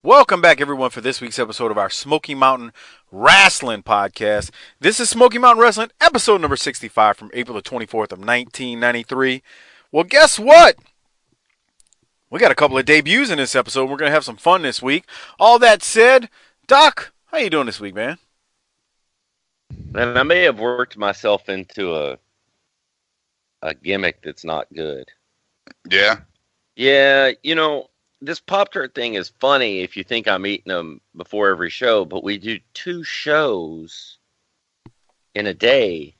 Welcome back, everyone, for this week's episode of our Smoky Mountain Wrestling Podcast. This is Smoky Mountain Wrestling, episode number 65 from April the 24th of 1993. Well, guess what? We got a couple of debuts in this episode. We're going to have some fun this week. All that said, Doc, how you doing this week, man? And I may have worked myself into a gimmick that's not good. Yeah? Yeah, this Pop-Tart thing is funny if you think I'm eating them before every show, but we do 2 shows in a day.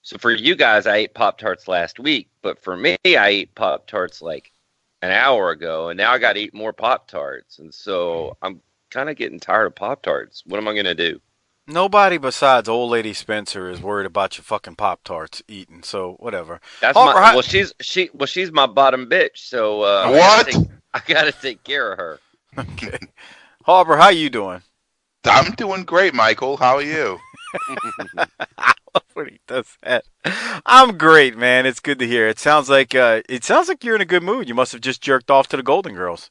So for you guys, I ate Pop-Tarts last week, but for me, I ate Pop-Tarts like an hour ago, and now I got to eat more Pop-Tarts. And so I'm kind of getting tired of Pop-Tarts. What am I going to do? Nobody besides old lady Spencer is worried about your fucking Pop-Tarts eating, so whatever. That's she's my bottom bitch, so what? I gotta take care of her. Okay. Harper, how you doing? I'm doing great, Michael. How are you? I love when he does that. I'm great, man. It's good to hear. It sounds like you're in a good mood. You must have just jerked off to the Golden Girls.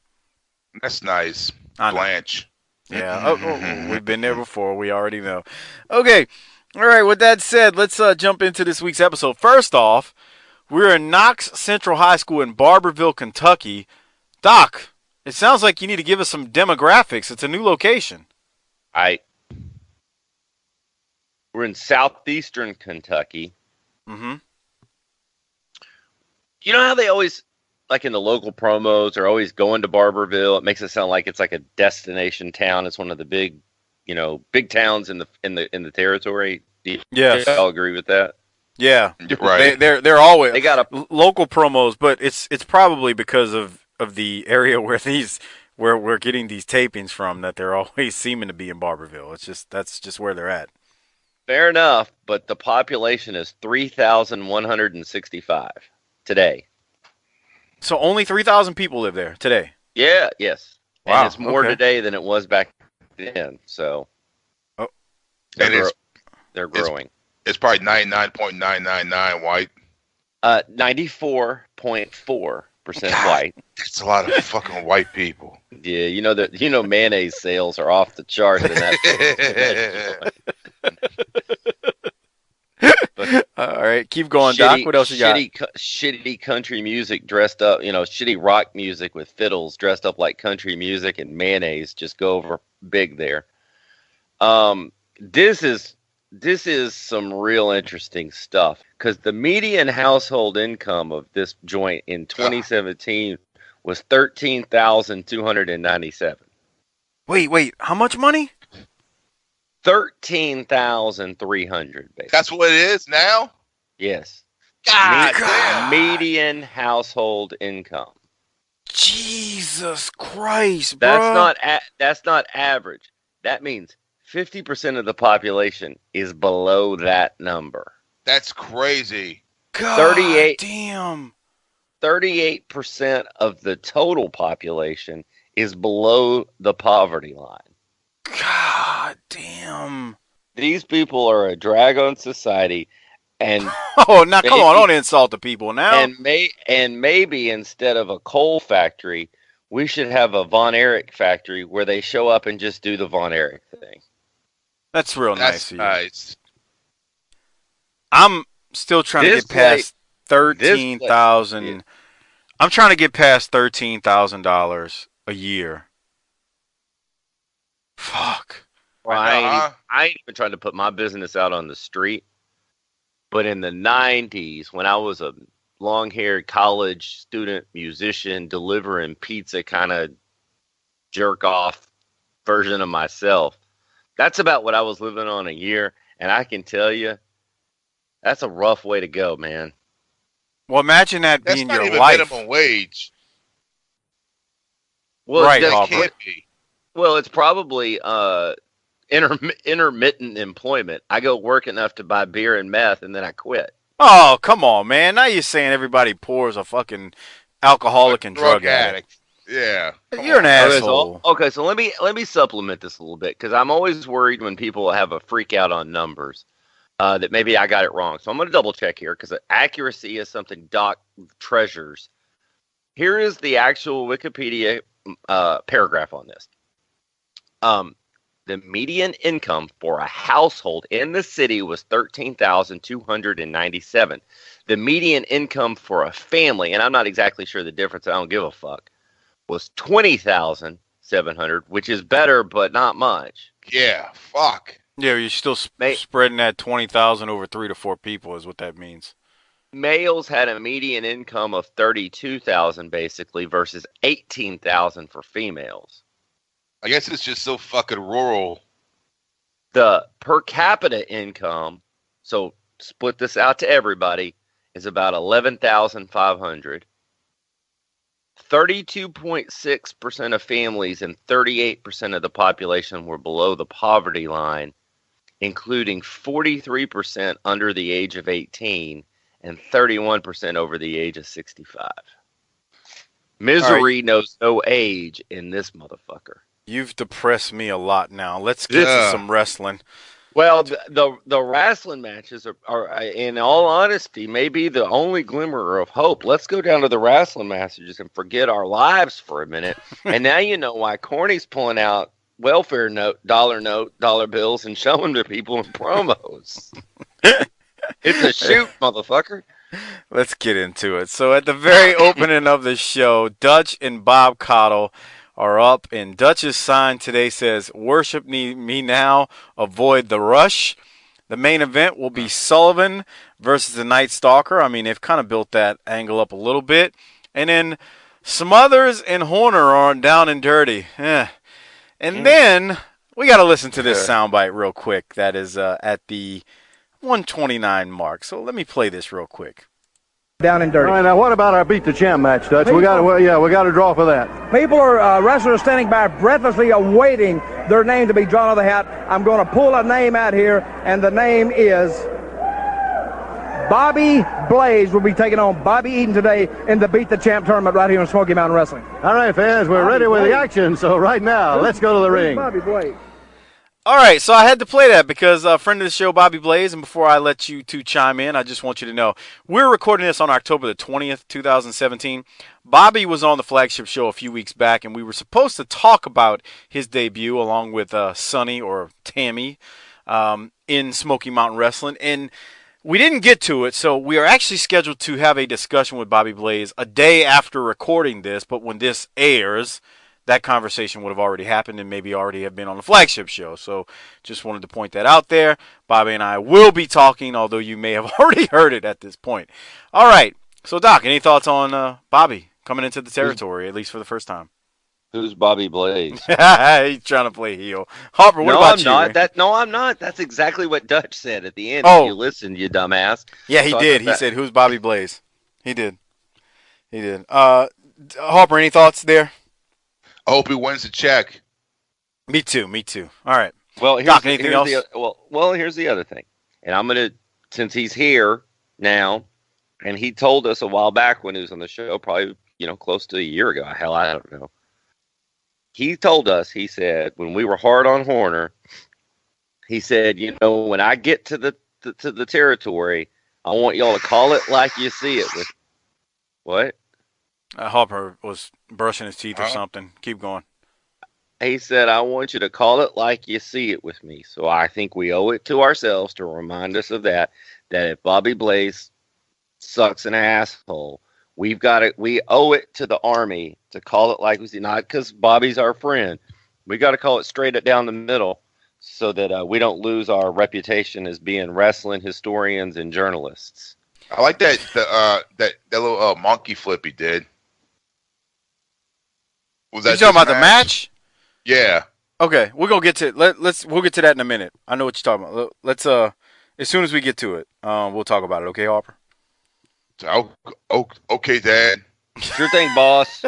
That's nice. I know. Blanche. Yeah. We've been there before. We already know. Okay. All right. With that said, let's jump into this week's episode. First off, we're in Knox Central High School in Barberville, Kentucky. Doc, it sounds like you need to give us some demographics. It's a new location. We're in southeastern Kentucky. Mm-hmm. You know how they always, like in the local promos, are always going to Barberville? It makes it sound like it's like a destination town. It's one of the big towns in the territory. Do you all agree with that? Yeah, right. They're always they got local promos, but it's probably because of the area where we're getting these tapings from that they're always seeming to be in Barberville. That's just where they're at. Fair enough, but the population is 3,165 today. So only 3,000 people live there today. Yeah, yes. Wow, and it's more today than it was back then. So, they're growing. It's probably 99.999 white. 94.4% white. That's a lot of fucking white people. Yeah, mayonnaise sales are off the charts in that. All right, keep going, Doc. What else you got? Shitty country music dressed up, shitty rock music with fiddles dressed up like country music, and mayonnaise just go over big there. This is some real interesting stuff, because the median household income of this joint in 2017 was $13,297. Wait, how much money? 13,300. Basically. That's what it is now? Yes. God. Median household income. Jesus Christ, bro. That's not average. That means 50% of the population is below that number. That's crazy. God damn. 38% of the total population is below the poverty line. God damn. These people are a drag on society, and now come on, don't insult the people now. And maybe instead of a coal factory, we should have a Von Erich factory where they show up and just do the Von Erich thing. That's real nice. Nice. I'm still trying to get past 13,000. I'm trying to get past $13,000 a year. Fuck. Well, I ain't even trying to put my business out on the street. But in the 90s, when I was a long-haired college student musician delivering pizza kind of jerk-off version of myself, that's about what I was living on a year. And I can tell you, that's a rough way to go, man. Well, imagine that being your life. That's not even minimum wage. Well, right, that can't be. Well, it's probably intermittent employment. I go work enough to buy beer and meth, and then I quit. Oh, come on, man. Now you're saying everybody poor is a fucking alcoholic and drug addict. Yeah. You're an asshole. Okay, so let me supplement this a little bit, because I'm always worried when people have a freak out on numbers that maybe I got it wrong. So I'm going to double check here, because accuracy is something Doc treasures. Here is the actual Wikipedia paragraph on this. The median income for a household in the city was $13,297. The median income for a family, and I'm not exactly sure the difference, I don't give a fuck, was $20,700, which is better, but not much. Yeah, fuck. Yeah, you're still spreading that 20,000 over 3 to 4 people is what that means. Males had a median income of $32,000 basically versus $18,000 for females. I guess it's just so fucking rural. The per capita income, so split this out to everybody, is about $11,500. 32.6% of families and 38% of the population were below the poverty line, including 43% under the age of 18 and 31% over the age of 65. Misery knows no age in this motherfucker. You've depressed me a lot now. Let's get to some wrestling. Well, the wrestling matches are, in all honesty, maybe the only glimmer of hope. Let's go down to the wrestling matches and forget our lives for a minute. And now you know why Corny's pulling out welfare dollar bills and showing to people in promos. It's a shoot, motherfucker. Let's get into it. So at the very opening of the show, Dutch and Bob Caudle are up, and Dutch's sign today says, "Worship me now, avoid the rush." The main event will be Sullivan versus the Night Stalker. I mean, they've kind of built that angle up a little bit. And then Smothers and Horner are on Down and Dirty. And then we got to listen to this soundbite real quick. That is at the 129 mark. So let me play this real quick. Down and dirty. All right, now what about our Beat the Champ match, Dutch? We got to draw for that. People are wrestlers standing by breathlessly awaiting their name to be drawn out of the hat. I'm going to pull a name out here, and the name is Bobby Blaze. Will be taking on Bobby Eaton today in the Beat the Champ tournament right here in Smoky Mountain Wrestling. All right, fans, we're ready with the action. So right now, let's go to the ring. Bobby Blaze. All right, so I had to play that because a friend of the show, Bobby Blaze, and before I let you two chime in, I just want you to know, we're recording this on October the 20th, 2017. Bobby was on the flagship show a few weeks back, and we were supposed to talk about his debut along with Sonny or Tammy in Smoky Mountain Wrestling, and we didn't get to it, so we are actually scheduled to have a discussion with Bobby Blaze a day after recording this, but when this airs, that conversation would have already happened and maybe already have been on the flagship show. So just wanted to point that out there. Bobby and I will be talking, although you may have already heard it at this point. All right. So, Doc, any thoughts on Bobby coming into the territory, at least for the first time? Who's Bobby Blaze? He's trying to play heel. Harper, what about you? I'm not. That's exactly what Dutch said at the end. Oh. If you listened, you dumbass. Yeah, he did. He said, "Who's Bobby Blaze?" He did. Harper, any thoughts there? I hope he wins the check. Me too. All right. Well, Doc, anything else? Here's the other thing. And I'm going to, since he's here now, and he told us a while back when he was on the show, probably, close to a year ago. Hell, I don't know. He told us, he said, when we were hard on Horner, he said, when I get to the territory, I want y'all to call it like you see it. What? Harper was brushing his teeth or something. Keep going. He said, I want you to call it like you see it with me. So I think we owe it to ourselves to remind us of that if Bobby Blaze sucks an asshole, we owe it to the Army to call it like we see, not because Bobby's our friend. We got to call it straight down the middle so that we don't lose our reputation as being wrestling historians and journalists. I like that little monkey flip he did. Was that you talking about the match? Yeah. Okay, we're gonna get to we'll get to that in a minute. I know what you're talking about. Let's as soon as we get to it, we'll talk about it. Okay, Harper. Okay, Dad. Sure thing, boss.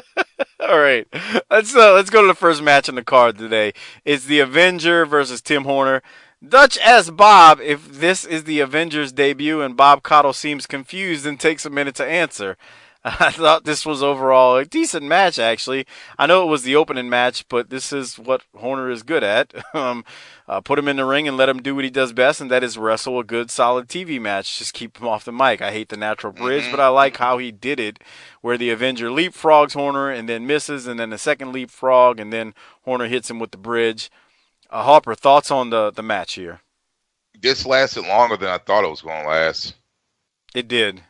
All right, let's go to the first match on the card today. It's the Avenger versus Tim Horner. Dutch asks Bob if this is the Avengers debut, and Bob Caudle seems confused and takes a minute to answer. I thought this was overall a decent match, actually. I know it was the opening match, but this is what Horner is good at. Put him in the ring and let him do what he does best, and that is wrestle a good, solid TV match. Just keep him off the mic. I hate the natural bridge, but I like how he did it, where the Avenger leapfrogs Horner and then misses, and then the second leapfrog, and then Horner hits him with the bridge. Harper, thoughts on the match here? This lasted longer than I thought it was going to last. It did.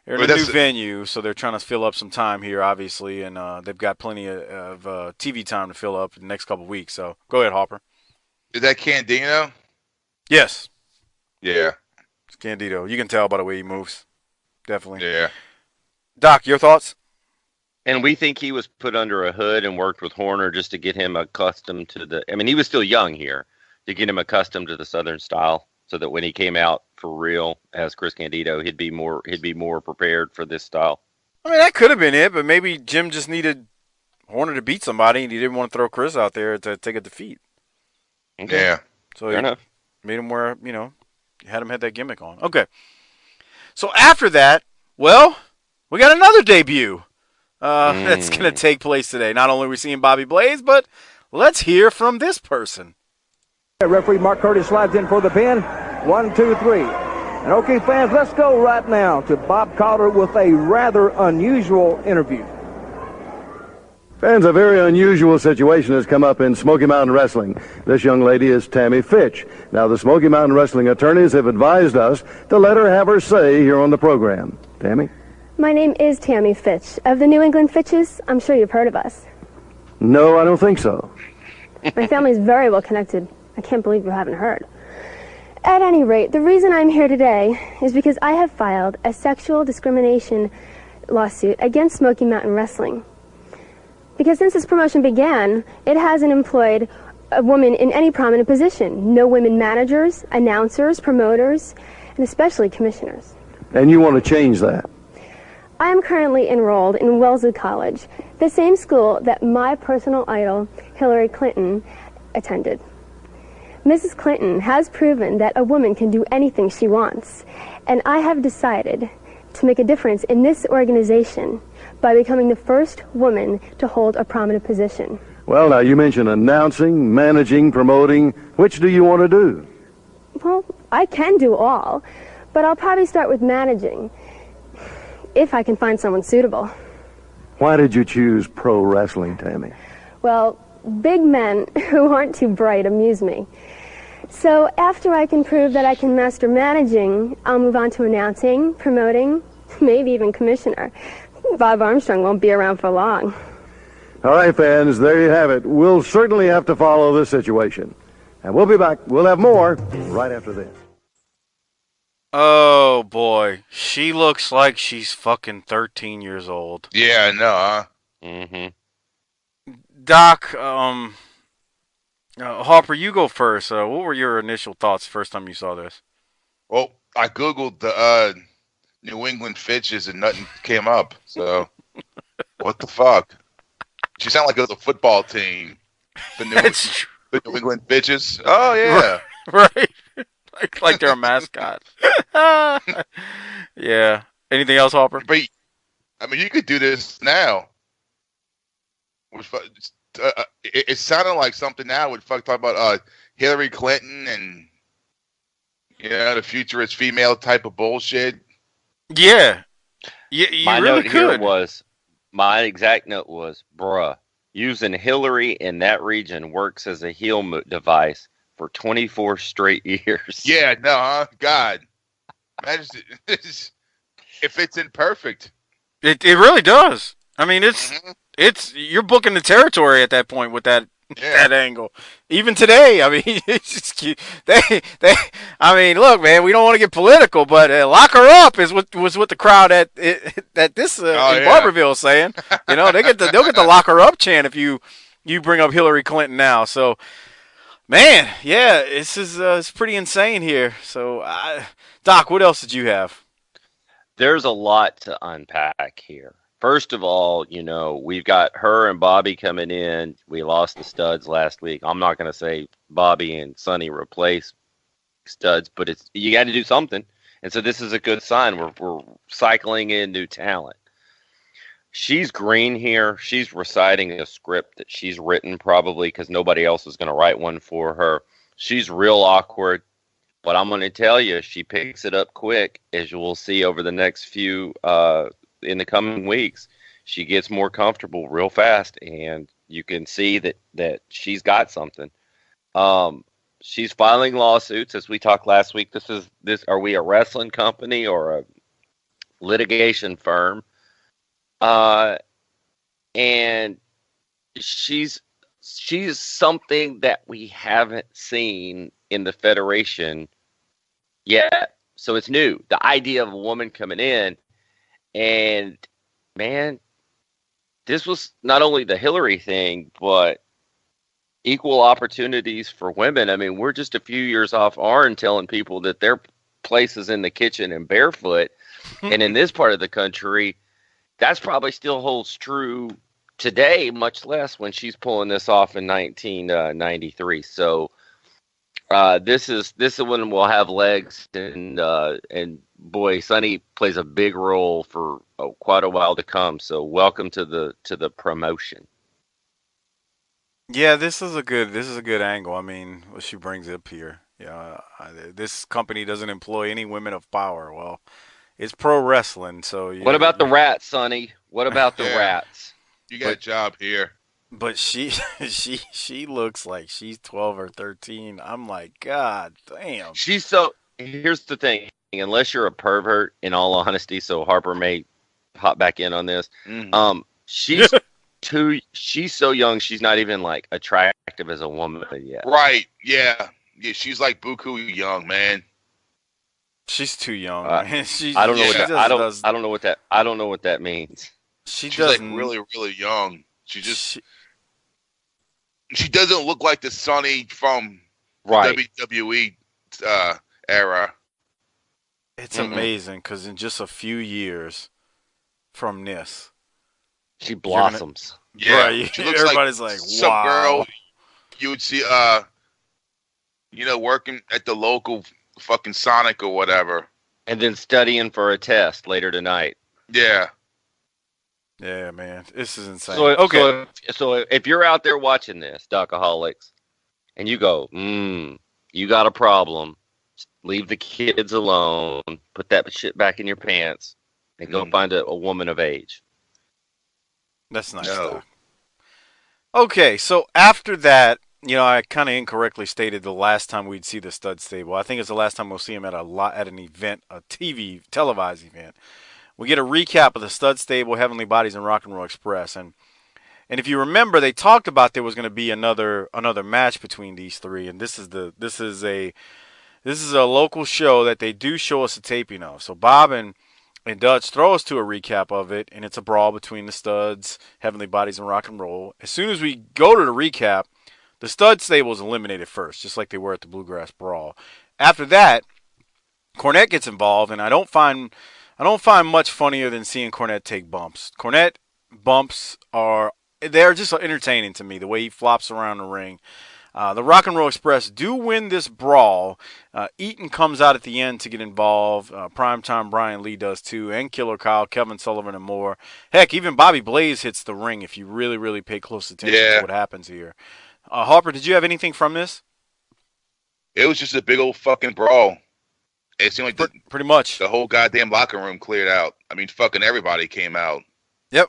They're in a new venue, so they're trying to fill up some time here, obviously, and they've got plenty of TV time to fill up in the next couple of weeks. So go ahead, Harper. Is that Candido? Yes. Yeah. It's Candido. You can tell by the way he moves. Definitely. Yeah. Doc, your thoughts? And we think he was put under a hood and worked with Horner just to get him accustomed to the. I mean, he was still young here, to get him accustomed to the Southern style, so that when he came out for real as Chris Candido, he'd be more prepared for this style. I mean, that could have been it, but maybe Jim just needed Horner to beat somebody, and he didn't want to throw Chris out there to take a defeat. Okay. Yeah. So Fair enough. Made him wear, had him had that gimmick on. Okay. So after that, well, we got another debut that's going to take place today. Not only are we seeing Bobby Blaze, but let's hear from this person. Referee Mark Curtis slides in for the pin. 1, 2, 3. And okay, fans, let's go right now to Bob Calder with a rather unusual interview. Fans, a very unusual situation has come up in Smoky Mountain Wrestling. This young lady is Tammy Fytch. Now, the Smoky Mountain Wrestling attorneys have advised us to let her have her say here on the program. Tammy? My name is Tammy Fytch. Of the New England Fytches, I'm sure you've heard of us. No, I don't think so. My family's very well connected. I can't believe you haven't heard. At any rate, the reason I'm here today is because I have filed a sexual discrimination lawsuit against Smoky Mountain Wrestling. Because since this promotion began, it hasn't employed a woman in any prominent position. No women managers, announcers, promoters, and especially commissioners. And you want to change that? I am currently enrolled in Wellesley College, the same school that my personal idol, Hillary Clinton, attended. Mrs. Clinton has proven that a woman can do anything she wants, and I have decided to make a difference in this organization by becoming the first woman to hold a prominent position. Well, now, you mentioned announcing, managing, promoting. Which do you want to do? Well, I can do all, but I'll probably start with managing, if I can find someone suitable. Why did you choose pro wrestling, Tammy? Well, big men who aren't too bright amuse me. So after I can prove that I can master managing, I'll move on to announcing, promoting, maybe even commissioner. Bob Armstrong won't be around for long. All right, fans, there you have it. We'll certainly have to follow this situation. And we'll be back. We'll have more right after this. Oh, boy. She looks like she's fucking 13 years old. Yeah, I know, huh? Mm-hmm. Doc, Harper, you go first. What were your initial thoughts the first time you saw this? Well, I Googled the New England Fytches and nothing came up. So, what the fuck? She sounded like it was a football team. The New England Fytches. Oh, yeah. Right. like they're a mascot. Yeah. Anything else, Harper? But, I mean, you could do this now. It sounded like something now would talk about Hillary Clinton and the futurist female type of bullshit. Yeah. You My really note could. here my exact note was, bruh, using Hillary in that region works as a heel device for 24 straight years. Yeah, no, huh? God. Imagine it fits in perfect. It really does. I mean, it's you're booking the territory at that point with that angle. Even today, I mean, it's just cute. I mean, look, man, we don't want to get political, but lock her up was what the crowd at this in Barberville is saying. They'll get the lock her up chant if you bring up Hillary Clinton now. So, man, yeah, this is it's pretty insane here. So, Doc, what else did you have? There's a lot to unpack here. First of all, we've got her and Bobby coming in. We lost the studs last week. I'm not going to say Bobby and Sonny replace studs, but you got to do something. And so this is a good sign. We're cycling in new talent. She's green here. She's reciting a script that she's written probably because nobody else is going to write one for her. She's real awkward. But I'm going to tell you, she picks it up quick, as you will see over the next few, in the coming weeks. She gets more comfortable real fast, and you can see that she's got something. She's filing lawsuits, as we talked last week. Are we a wrestling company or a litigation firm? And she's something that we haven't seen in the Federation yet. So it's new. The idea of a woman coming in, and man, this was not only the Hillary thing, but equal opportunities for women. I mean, we're just a few years off Arn telling people that their place is in the kitchen and barefoot. And in this part of the country, that's probably still holds true today, much less when she's pulling this off in 1993. So this one will have legs, and boy, Sonny plays a big role for quite a while to come. So welcome to the promotion. Yeah, this is a good angle. I mean, what she brings up here. Yeah, this company doesn't employ any women of power. Well, it's pro wrestling, so. What about the rats, Sonny? What about the rats? You got a job here. But she looks like she's 12 or 13. I'm like, God damn. Here's the thing. Unless you're a pervert, in all honesty, so Harper may hop back in on this. Mm-hmm. She's so young, she's not even like attractive as a woman yet. Right, yeah. Yeah, she's like buku young, man. She too young. Man. I don't know what that means. She's like really, really young. She doesn't look like the Sonny from WWE era. It's amazing because in just a few years from this, she blossoms. Yeah, right. She looks everybody's like some wow. girl you would see, working at the local fucking Sonic or whatever, and then studying for a test later tonight. Yeah. Yeah, man, this is insane. So if you're out there watching this, Docaholics, and you go, you got a problem, leave the kids alone, put that shit back in your pants, and go find a woman of age. That's nice. No. Okay, so after that, I kind of incorrectly stated the last time we'd see the stud stable. I think it's the last time we'll see him at an event, a televised event. We get a recap of the stud stable, Heavenly Bodies, and Rock and Roll Express, and if you remember, they talked about there was going to be another match between these three, and this is a local show that they do show us a taping of. So Bob and Dutch throw us to a recap of it, and it's a brawl between the studs, Heavenly Bodies, and Rock and Roll. As soon as we go to the recap, the stud stable is eliminated first, just like they were at the Bluegrass Brawl. After that, Cornette gets involved, and I don't find much funnier than seeing Cornette take bumps. Cornette bumps they're just entertaining to me, the way he flops around the ring. The Rock and Roll Express do win this brawl. Eaton comes out at the end to get involved. Primetime Brian Lee does too, and Killer Kyle, Kevin Sullivan, and more. Heck, even Bobby Blaze hits the ring if you really, really pay close attention to what happens here. Harper, did you have anything from this? It was just a big old fucking brawl. It seemed like pretty much the whole goddamn locker room cleared out. I mean, fucking everybody came out. Yep,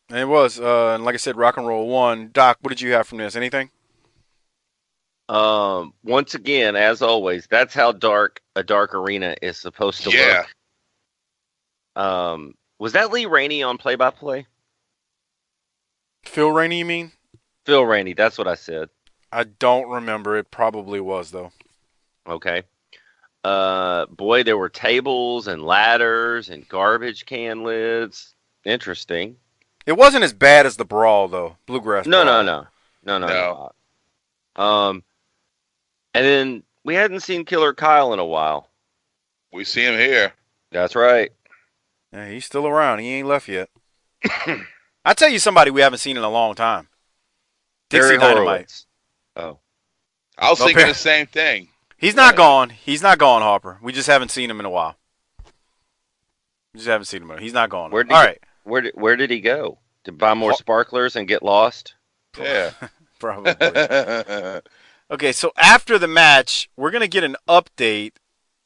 and it was. And like I said, Rock and Roll won. Doc, what did you have from this? Anything? Once again, as always, that's how dark a dark arena is supposed to look. Was that Lee Rainey on play-by-play? Phil Rainey, you mean? Phil Rainey, that's what I said. I don't remember. It probably was, though. Okay. Boy, there were tables and ladders and garbage can lids. Interesting. It wasn't as bad as the brawl, though. Bluegrass No. And then we hadn't seen Killer Kyle in a while. We see him here. That's right. Yeah, he's still around. He ain't left yet. I'll tell you somebody we haven't seen in a long time. Dixie Dynamite. Oh. I was thinking the same thing. He's not gone. He's not gone, Harper. We just haven't seen him in a while. Just haven't seen him. He's not gone. Where did he go? To buy more sparklers and get lost? Yeah. Probably. Okay, so after the match, we're going to get an update.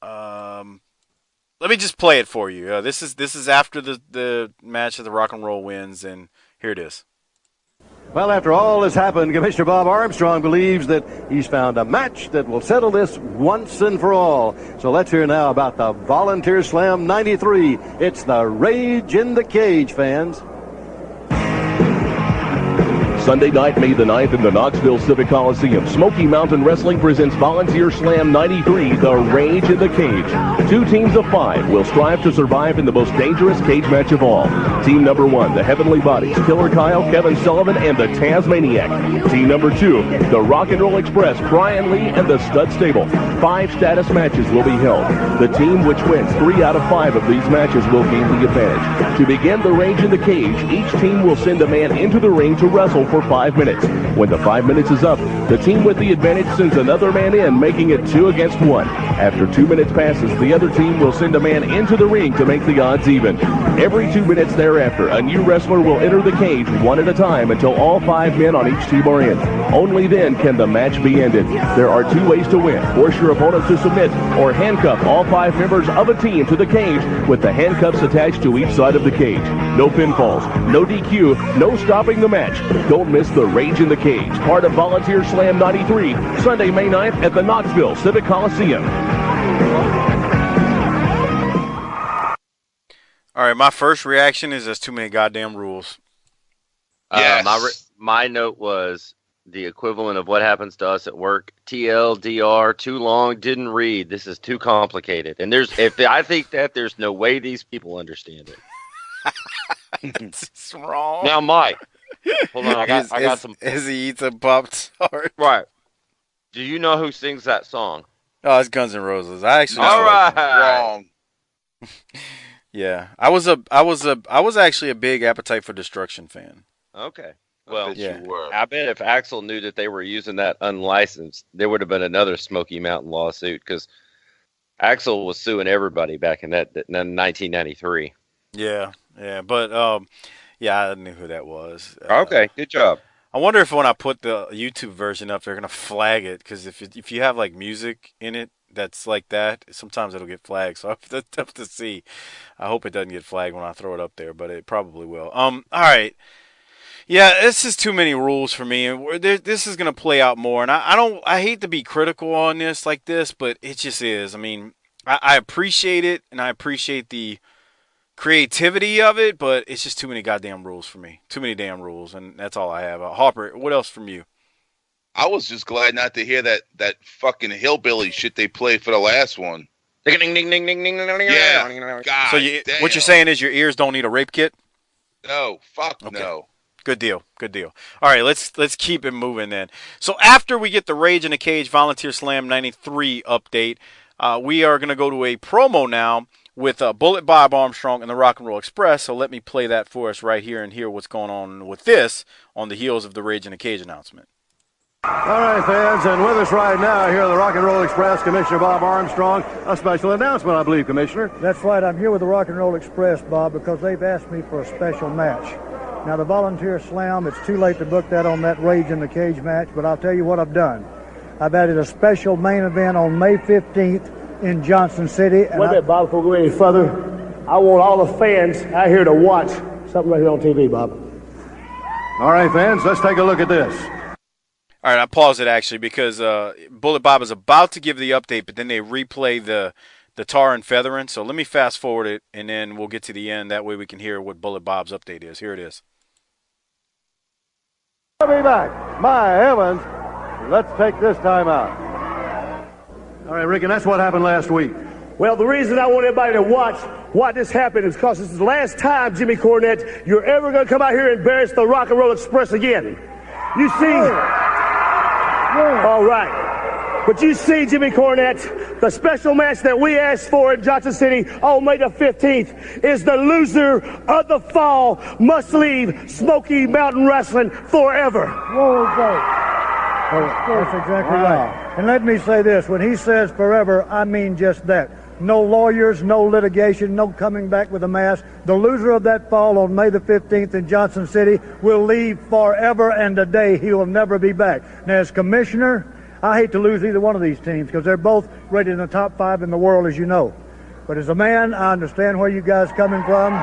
Let me just play it for you. This is after the match of the Rock and Roll wins, and here it is. Well, after all has happened, Commissioner Bob Armstrong believes that he's found a match that will settle this once and for all. So let's hear now about the Volunteer Slam 93. It's the Rage in the Cage, fans. Sunday night, May the 9th in the Knoxville Civic Coliseum, Smoky Mountain Wrestling presents Volunteer Slam 93, The Rage in the Cage. 2 teams of 5 will strive to survive in the most dangerous cage match of all. Team number 1, the Heavenly Bodies, Killer Kyle, Kevin Sullivan, and the Tasmaniac. Team number 2, the Rock and Roll Express, Brian Lee, and the Stud Stable. 5 status matches will be held. The team which wins 3 out of 5 of these matches will gain the advantage. To begin the Rage in the Cage, each team will send a man into the ring to wrestle for 5 minutes. When the 5 minutes is up, the team with the advantage sends another man in, making it 2 against 1. After 2 minutes passes, the other team will send a man into the ring to make the odds even. Every 2 minutes thereafter, a new wrestler will enter the cage one at a time until all 5 men on each team are in. Only then can the match be ended. There are 2 ways to win: force your opponent to submit, or handcuff all 5 members of a team to the cage with the handcuffs attached to each side of the cage. No pinfalls, no DQ, no stopping the match. Don't miss the Rage in the Cage, part of Volunteer Slam 93, Sunday, May 9th at the Knoxville Civic Coliseum. All right, my first reaction is there's too many goddamn rules. Yes. My note was the equivalent of what happens to us at work. TLDR, too long, didn't read. This is too complicated. And I think that there's no way these people understand it. It's wrong. Now, Mike. Hold on, I got some. As he eats a Pop-Tart. Right. Do you know who sings that song? Oh, it's Guns N' Roses. I actually. All right. Wrong. Yeah, I was actually a big Appetite for Destruction fan. Okay. Well, yeah. You were. I bet if Axl knew that they were using that unlicensed, there would have been another Smoky Mountain lawsuit, because Axl was suing everybody back in 1993. Yeah, but yeah, I knew who that was. Okay, good job. I wonder if when I put the YouTube version up, they're gonna flag it, because if you have like music in it that's like that, sometimes it'll get flagged. So that's tough to see. I hope it doesn't get flagged when I throw it up there, but it probably will. All right. Yeah, this is too many rules for me, and this is gonna play out more. And I hate to be critical on this like this, but it just is. I mean, I appreciate it, and I appreciate the creativity of it, but it's just too many goddamn rules for me. Too many damn rules, and that's all I have. Harper, what else from you? I was just glad not to hear that fucking hillbilly shit they played for the last one. Yeah. God So damn. what you're saying is your ears don't need a rape kit? No. Fuck Okay. no. Good deal. All right, let's keep it moving then. So after we get the Rage in the Cage Volunteer Slam 93 update, we are going to go to a promo now with Bullet Bob Armstrong and the Rock and Roll Express. So let me play that for us right here and hear what's going on with this on the heels of the Rage in the Cage announcement. All right, fans, and with us right now here on the Rock and Roll Express, Commissioner Bob Armstrong. A special announcement, I believe, Commissioner. That's right. I'm here with the Rock and Roll Express, Bob, because they've asked me for a special match. Now, the Volunteer Slam, it's too late to book that on that Rage in the Cage match, but I'll tell you what I've done. I've added a special main event on May 15th in Johnson City. Wait a minute, Bob, before we go any further, I want all the fans out here to watch something right here on TV, Bob. All right, fans, let's take a look at this. All right, I pause it actually because Bullet Bob is about to give the update, but then they replay the tar and feathering. So let me fast forward it, and then we'll get to the end. That way we can hear what Bullet Bob's update is. Here it is. I'll be back. My heavens. Let's take this time out. All right, Rick, and that's what happened last week. Well, the reason I want everybody to watch why this happened is because this is the last time, Jimmy Cornette, you're ever going to come out here and embarrass the Rock and Roll Express again. You see... All right. But you see, Jimmy Cornette, the special match that we asked for in Johnson City on May the 15th is the loser of the fall must leave Smoky Mountain Wrestling forever. Whoa. That's exactly right. And let me say this. When he says forever, I mean just that. No lawyers, no litigation, no coming back with a mask. The loser of that fall on May the 15th in Johnson City will leave forever and a day. He will never be back. Now, as commissioner, I hate to lose either one of these teams because they're both rated in the top 5 in the world, as you know. But as a man, I understand where you guys coming from.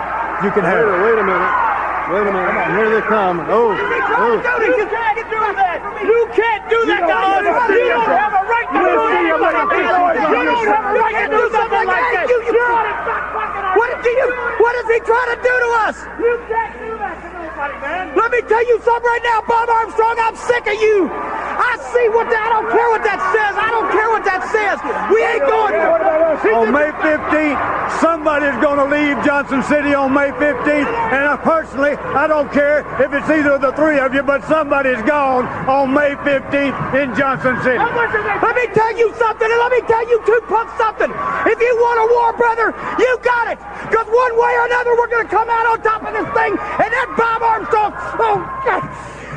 You can have it. Wait a minute. Here they come. Oh. You can't do that. You can't do that to us. You don't have a right to do that. You don't have a right to do something like that. What is he trying to do to us? You can't do that to nobody, man. Let me tell you something right now, Bob Armstrong. I'm sick of you. I see I don't care what that says. I don't care what that says. We ain't going. On May 15th, somebody's going to leave Johnson City on May 15th. And personally, I don't care if it's either of the three of you, but somebody's gone on May 15th in Johnson City. Let me tell you something, and let me tell you two punks something. If you want a war, brother, you got it. Because one way or another, we're going to come out on top of this thing. And that Bob Armstrong, oh, God.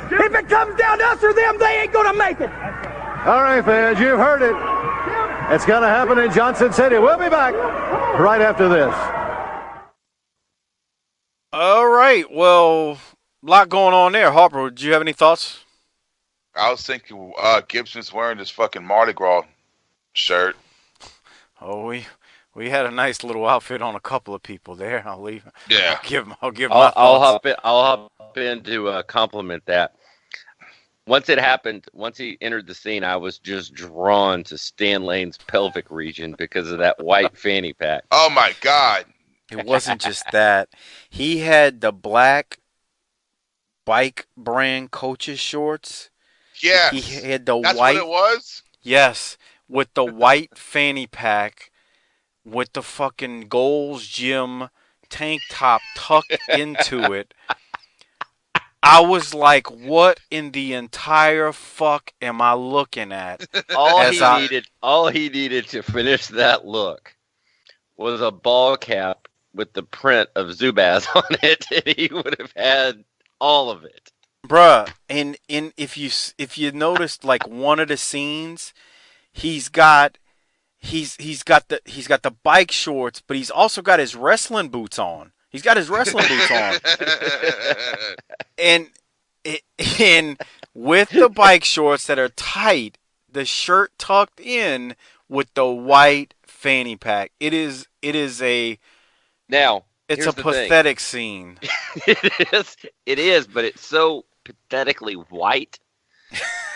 If it comes down to us or them, they ain't going to make it. All right, fans, you've heard it. It's going to happen in Johnson City. We'll be back right after this. All right. Well, a lot going on there. Harper, do you have any thoughts? I was thinking Gibson's wearing this fucking Mardi Gras shirt. Oh, we had a nice little outfit on a couple of people there. I'll leave. Yeah. I'll give my thoughts. I'll hop in to compliment that. Once it happened, once he entered the scene, I was just drawn to Stan Lane's pelvic region because of that white fanny pack. Oh my God! It wasn't just that. He had the black bike brand coaches shorts. Yeah. He had the That's white. What it was? Yes, with the white fanny pack, with the fucking Gold's Gym tank top tucked into it. I was like, what in the entire fuck am I looking at? All he needed to finish that look was a ball cap with the print of Zubaz on it, and he would have had all of it. Bruh, and if you noticed, like, one of the scenes, he's got the bike shorts, but he's also got his wrestling boots on. He's got his wrestling boots on. And with the bike shorts that are tight, the shirt tucked in with the white fanny pack. It is a pathetic scene. It is, but it's so pathetically white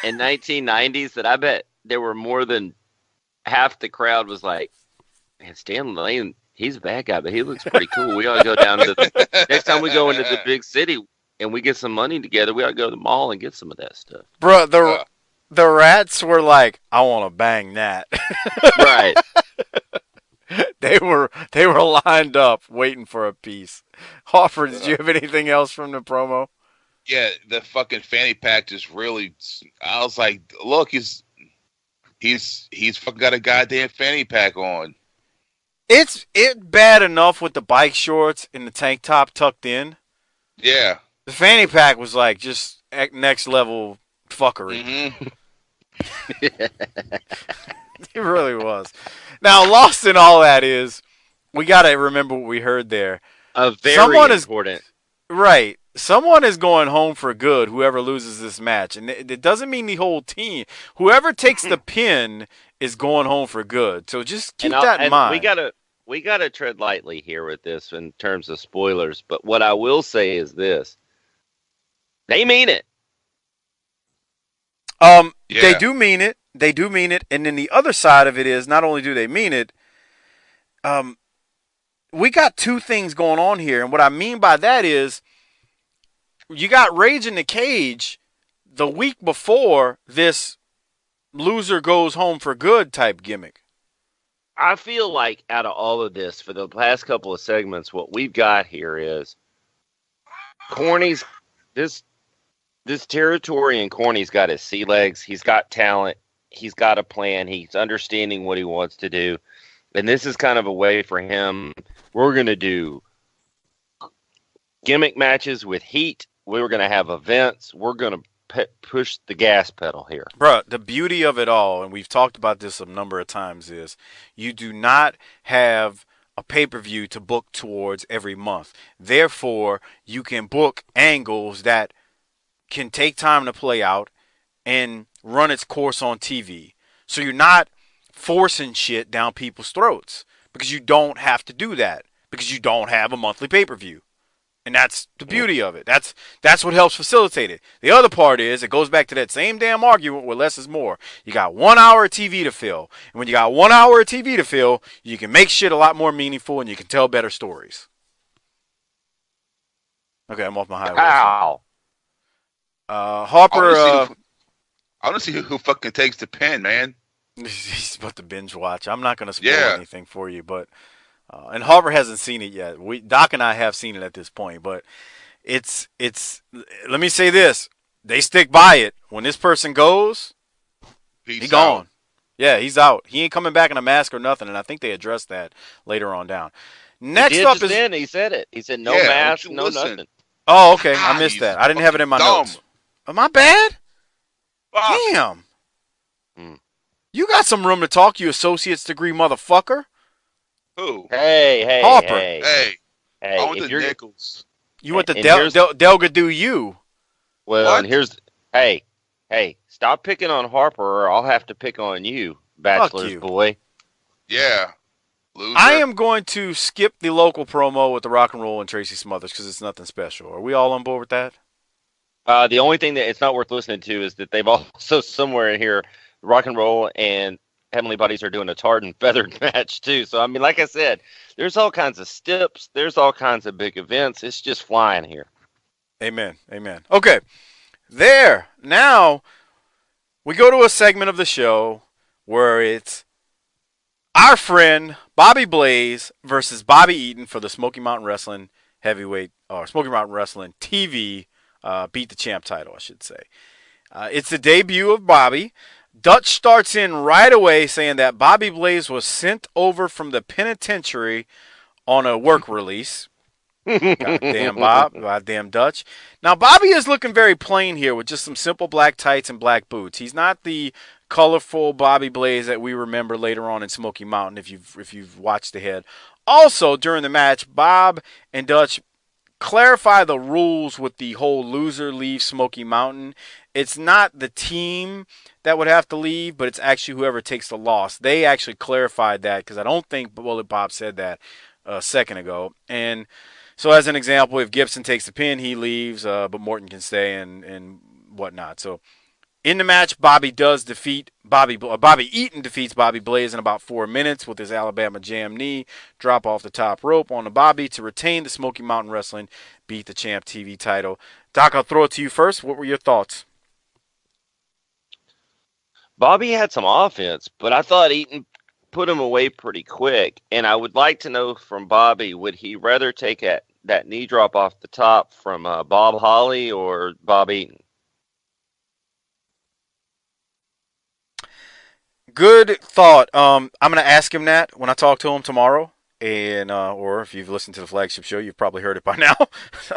in 1990s that I bet there were more than half the crowd was like, man, Stan Lane, he's a bad guy, but he looks pretty cool. We ought to go down to the next time we go into the big city and we get some money together, we ought to go to the mall and get some of that stuff. Bro, the rats were like, I want to bang that. Right. They were lined up waiting for a piece. Hoffer, did you have anything else from the promo? Yeah, the fucking fanny pack just really. I was like, look, he's fucking got a goddamn fanny pack on. It's bad enough with the bike shorts and the tank top tucked in. Yeah. The fanny pack was like just next level fuckery. Mm-hmm. It really was. Now, lost in all that is, we got to remember what we heard there. Important. Right. Someone is going home for good, whoever loses this match. And it doesn't mean the whole team. Whoever takes the pin is going home for good. So just keep that in mind. We gotta tread lightly here with this in terms of spoilers. But what I will say is this. They mean it. Yeah. They do mean it. They do mean it. And then the other side of it is, not only do they mean it, we got two things going on here. And what I mean by that is, you got Rage in the Cage the week before this loser goes home for good type gimmick. I feel like out of all of this, for the past couple of segments, what we've got here is Corny's this territory, and Corny's got his sea legs. He's got talent. He's got a plan. He's understanding what he wants to do. And this is kind of a way for him. We're going to do gimmick matches with heat. We're going to have events. We're going to push the gas pedal here. Bruh, the beauty of it all, and we've talked about this a number of times, is you do not have a pay-per-view to book towards every month. Therefore, you can book angles that can take time to play out and run its course on TV. So you're not forcing shit down people's throats because you don't have to do that because you don't have a monthly pay-per-view. And that's the beauty of it. That's what helps facilitate it. The other part is it goes back to that same damn argument where less is more. You got 1 hour of TV to fill. And when you got 1 hour of TV to fill, you can make shit a lot more meaningful and you can tell better stories. Okay, I'm off my highway. Wow. Harper. I want to see who fucking takes the pin, man. He's about to binge watch. I'm not going to spoil anything for you, but and Harper hasn't seen it yet. Doc and I have seen it at this point, but it's. Let me say this: they stick by it. When this person goes, he's gone. Yeah, he's out. He ain't coming back in a mask or nothing. And I think they addressed that later on down. Next up is he said it. He said no mask, no nothing. Oh, okay. I missed that. I didn't have it in my notes. Am I bad? Damn. You got some room to talk, you associate's degree motherfucker. Who? Hey, Harper. Hey. I went if to Nichols. You went to Delgadoo U. Well, What? and here's hey, stop picking on Harper, or I'll have to pick on you, bachelor's you. boy. Yeah. Loser. I am going to skip the local promo with the Rock and Roll and Tracy Smothers because it's nothing special. Are we all on board with that? The only thing that it's not worth listening to is that they've also somewhere in here, Rock and Roll and Heavenly Bodies are doing a tarred and feathered match too. So I mean, like I said, there's all kinds of steps, there's all kinds of big events. It's just flying here. Amen. Okay, there. Now we go to a segment of the show where it's our friend Bobby Blaze versus Bobby Eaton for the Smoky Mountain Wrestling Heavyweight or Smoky Mountain Wrestling TV Beat the Champ title, I should say. It's the debut of Bobby. Dutch starts in right away saying that Bobby Blaze was sent over from the penitentiary on a work release. Goddamn Bob. Goddamn Dutch. Now, Bobby is looking very plain here with just some simple black tights and black boots. He's not the colorful Bobby Blaze that we remember later on in Smoky Mountain if you've watched ahead. Also, during the match, Bob and Dutch clarify the rules with the whole loser leaves Smoky Mountain. It's not the team that would have to leave, but it's actually whoever takes the loss. They actually clarified that because I don't think Bullet Bob said that a second ago. And so as an example, if Gibson takes the pin, he leaves, but Morton can stay and whatnot. So in the match, Bobby Eaton defeats Bobby Blaze in about 4 minutes with his Alabama Jam knee drop off the top rope on the Bobby to retain the Smoky Mountain Wrestling Beat the Champ TV title. Doc, I'll throw it to you first. What were your thoughts? Bobby had some offense, but I thought Eaton put him away pretty quick. And I would like to know from Bobby, would he rather take that knee drop off the top from Bob Holly or Bob Eaton? Good thought. I'm going to ask him that when I talk to him tomorrow. And or if you've listened to the flagship show, you've probably heard it by now.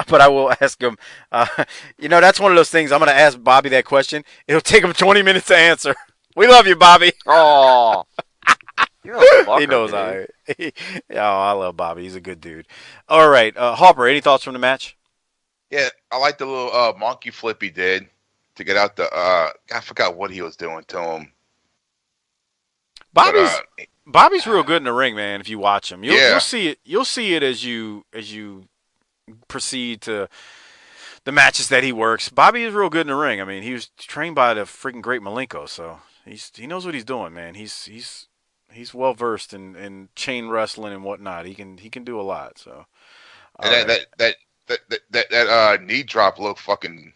But I will ask him. That's one of those things. I'm going to ask Bobby that question. It'll take him 20 minutes to answer. We love you, Bobby. Oh, you're a fucker, he knows dude. I love Bobby. He's a good dude. All right, Harper. Any thoughts from the match? Yeah, I like the little monkey flip he did to get out the. I forgot what he was doing to him. Bobby's real good in the ring, man. If you watch him, you'll see it. You'll see it as you proceed to the matches that he works. Bobby is real good in the ring. I mean, he was trained by the freaking great Malenko, so he knows what he's doing, man. He's well versed in chain wrestling and whatnot. He can do a lot. So and that knee drop looked fucking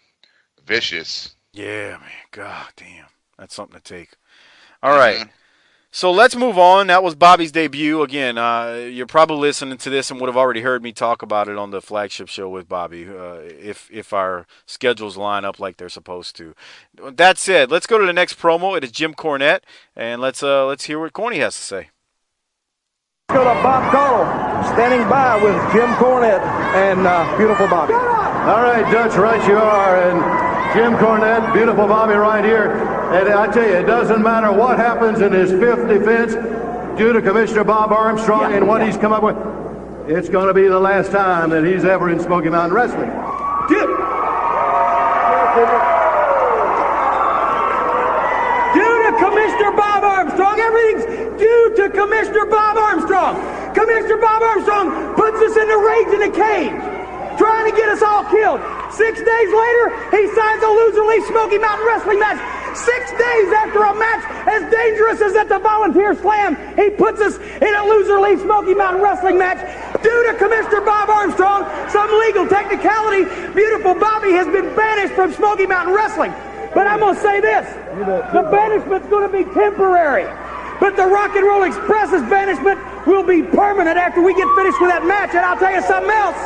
vicious. Yeah, man. God damn, that's something to take. All right. So let's move on. That was Bobby's debut. Again, you're probably listening to this and would have already heard me talk about it on the flagship show with Bobby, if our schedules line up like they're supposed to. That said, let's go to the next promo. It is Jim Cornette, and let's hear what Corny has to say. Let's go to Bob Caudle, standing by with Jim Cornette and beautiful Bobby. All right, Dutch, right you are. And Jim Cornette, beautiful Bobby right here. And I tell you, it doesn't matter what happens in his fifth defense due to Commissioner Bob Armstrong and what he's come up with. It's going to be the last time that he's ever in Smoky Mountain Wrestling. Due to Commissioner Bob Armstrong, everything's due to Commissioner Bob Armstrong. Commissioner Bob Armstrong puts us in the rage in the cage, trying to get us all killed. 6 days later, he signs a loser-leave Smoky Mountain Wrestling match. 6 days after a match as dangerous as at the Volunteer Slam, he puts us in a loser-leave Smoky Mountain Wrestling match. Due to Commissioner Bob Armstrong, some legal technicality, beautiful Bobby has been banished from Smoky Mountain Wrestling. But I'm going to say this, the banishment's going to be temporary. But the Rock and Roll Express's banishment will be permanent after we get finished with that match. And I'll tell you something else.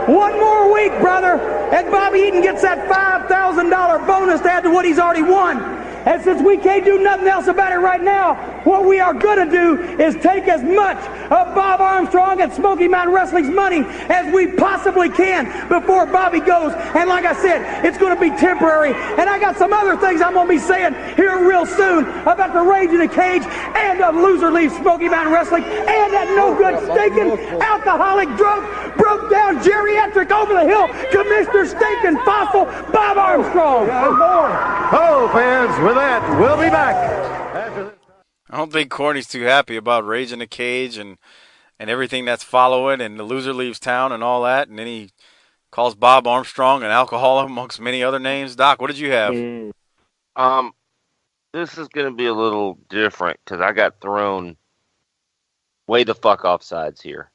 One more week, brother, and Bobby Eaton gets that $5,000 bonus to add to what he's already won. And since we can't do nothing else about it right now, what we are going to do is take as much of Bob Armstrong and Smoky Mountain Wrestling's money as we possibly can before Bobby goes. And like I said, it's going to be temporary. And I got some other things I'm going to be saying here real soon about the Rage in the Cage and the loser leaves Smoky Mountain Wrestling and that no-good, stinking, alcoholic, drunk, broke-down, geriatric, over-the-hill, Commissioner Stinking Fossil, Bob Armstrong. Oh, fans, with that, we'll be back. After this. I don't think Corny's too happy about Rage in the Cage and everything that's following and the loser leaves town and all that. And then he calls Bob Armstrong an alcoholic amongst many other names. Doc, what did you have? This is going to be a little different because I got thrown way the fuck off sides here.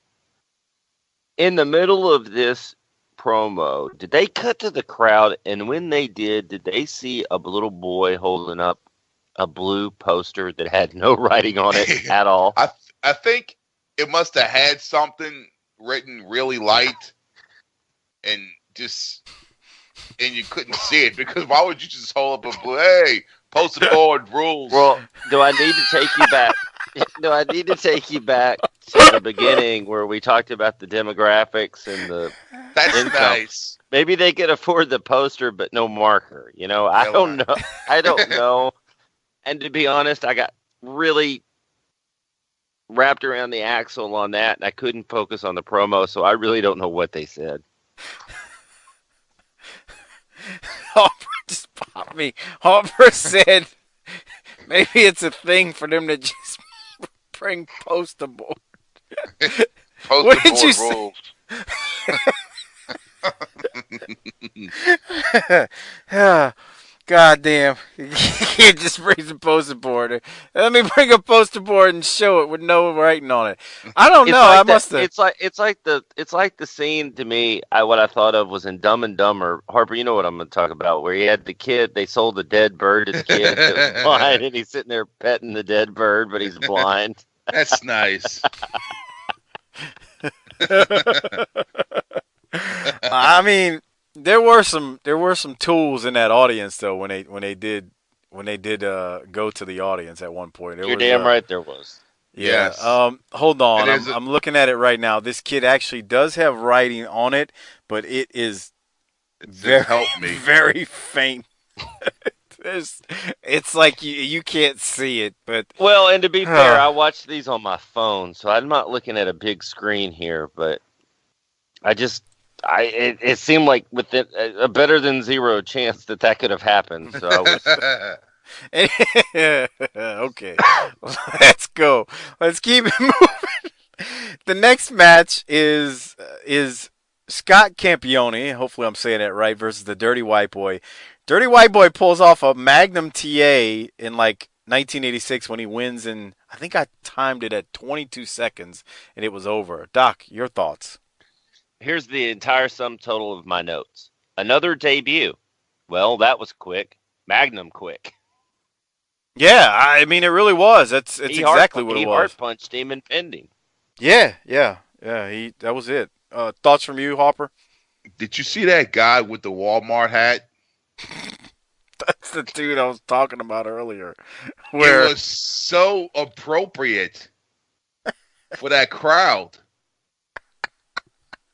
In the middle of this promo, did they cut to the crowd? And when they did they see a little boy holding up a blue poster that had no writing on it at all? I think it must have had something written really light and you couldn't see it because why would you just hold up a blue, hey, poster board rules? Well, do I need to take you back? Do I need to take you back to the beginning where we talked about the demographics and the That's income? nice. Maybe they could afford the poster but no marker. You know, I don't know. I don't know. And to be honest, I got really wrapped around the axle on that, and I couldn't focus on the promo, so I really don't know what they said. Harper just popped me. Harper said maybe it's a thing for them to just bring poster board. What did you say? God damn. You can't just bring the poster board. Let me bring a poster board and show it with no writing on it. I don't know. Like I must have. It's like the scene to me. What I thought of was in Dumb and Dumber. Harper, you know what I'm going to talk about? Where he had the kid. They sold the dead bird to the kid that was blind, and he's sitting there petting the dead bird, but he's blind. That's nice. I mean, there were some tools in that audience though when they did go to the audience at one point. You're damn right there was. Yeah. Yes. Hold on. I'm looking at it right now. This kid actually does have writing on it, but it is very faint. It's like you can't see it, but well, and to be fair, I watched these on my phone, so I'm not looking at a big screen here, but it seemed like with a better than zero chance that could have happened. So I was okay, let's go. Let's keep it moving. The next match is Scott Campione. Hopefully, I'm saying that right. Versus the Dirty White Boy. Dirty White Boy pulls off a Magnum TA in like 1986 when he wins, and I think I timed it at 22 seconds, and it was over. Doc, your thoughts? Here's the entire sum total of my notes. Another debut. Well, that was quick. Magnum quick. Yeah, I mean, it really was. It's exactly what it was. He heart punched him in pending. Yeah. That was it. Thoughts from you, Hopper? Did you see that guy with the Walmart hat? That's the dude I was talking about earlier. It was so appropriate for that crowd.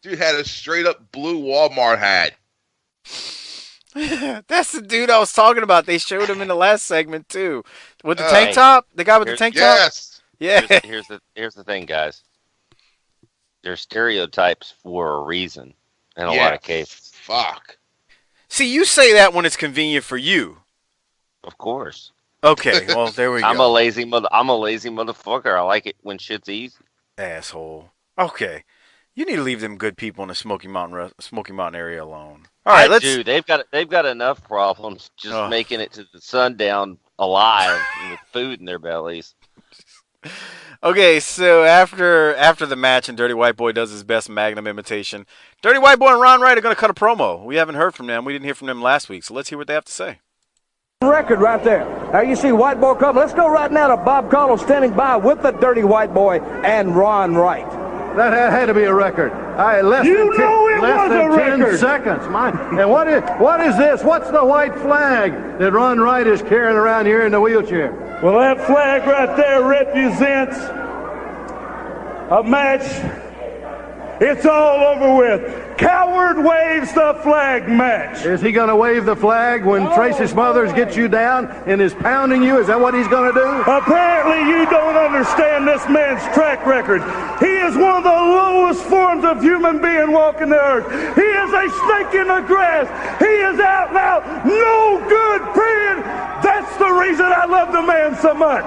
Dude had a straight up blue Walmart hat. That's the dude I was talking about. They showed him in the last segment too, with the tank top. The guy with the tank top. Yes. Yeah. Here's the thing, guys. They're stereotypes for a reason in a lot of cases. Fuck. See, you say that when it's convenient for you. Of course. Okay, well there we go. I'm a lazy motherfucker. I like it when shit's easy. Asshole. Okay, you need to leave them good people in the Smoky Mountain area alone. All right, let's. Dude, they've got enough problems just making it to the sundown alive with food in their bellies. Okay, so after the match and Dirty White Boy does his best Magnum imitation, Dirty White Boy and Ron Wright are going to cut a promo. We haven't heard from them. We didn't hear from them last week, so let's hear what they have to say. Record right there. Now you see White Boy come. Let's go right now to Bob Caudle standing by with the Dirty White Boy and Ron Wright. That had to be a record. Less than 10 seconds. And what is this? What's the white flag that Ron Wright is carrying around here in the wheelchair? Well, that flag right there represents a match. It's all over with. Coward waves the flag match. Is he going to wave the flag when Tracy Smothers gets you down and is pounding you? Is that what he's going to do? Apparently you don't understand this man's track record. He is one of the lowest forms of human being walking the earth. He is a snake in the grass. He is out and out, no good, period. That's the reason I love the man so much.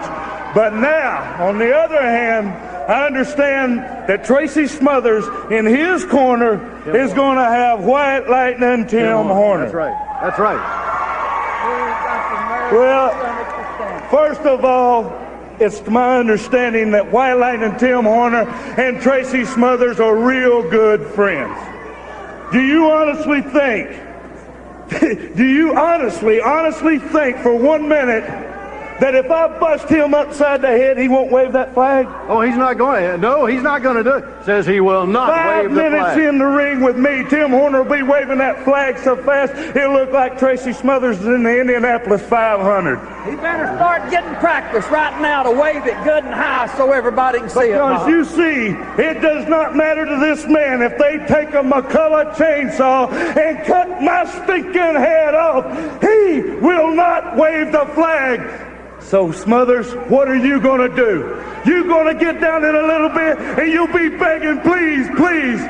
But now, on the other hand, I understand that Tracy Smothers in his corner is going to have White Lightning Tim Horner. That's right. Well, first of all, it's my understanding that White Lightning Tim Horner and Tracy Smothers are real good friends. Do you honestly think, honestly think for 1 minute that if I bust him upside the head, he won't wave that flag? Oh, he's not going to. No, he's not going to do it. Says he will not wave the flag. 5 minutes in the ring with me, Tim Horner will be waving that flag so fast, it'll look like Tracy Smothers in the Indianapolis 500. He better start getting practice right now to wave it good and high so everybody can see it. Because you see, it does not matter to this man if they take a McCullough chainsaw and cut my stinking head off. He will not wave the flag. So, Smothers, what are you going to do? You're going to get down in a little bit and you'll be begging, please, please.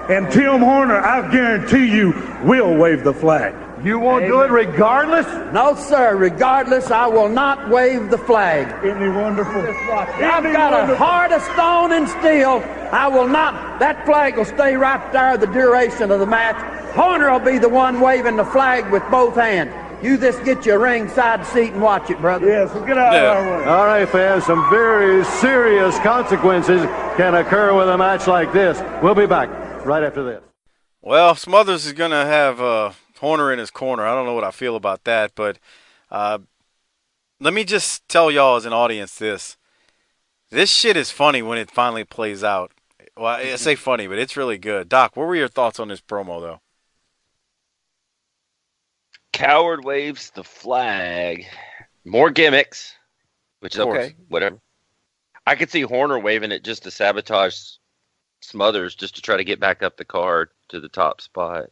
And Tim Horner, I guarantee you, will wave the flag. You won't do it regardless? No, sir. Regardless, I will not wave the flag. Isn't he wonderful? I've got a heart of stone and steel. I will not. That flag will stay right there the duration of the match. Horner will be the one waving the flag with both hands. You just get your ringside seat and watch it, brother. Yes, well, get out of our way. All right, fans, some very serious consequences can occur with a match like this. We'll be back right after this. Well, Smothers is going to have Horner in his corner. I don't know what I feel about that, but let me just tell y'all as an audience this. This shit is funny when it finally plays out. Well, I say funny, but it's really good. Doc, what were your thoughts on this promo, though? Coward waves the flag. More gimmicks, which is okay, whatever. I could see Horner waving it just to sabotage Smothers, just to try to get back up the card to the top spot.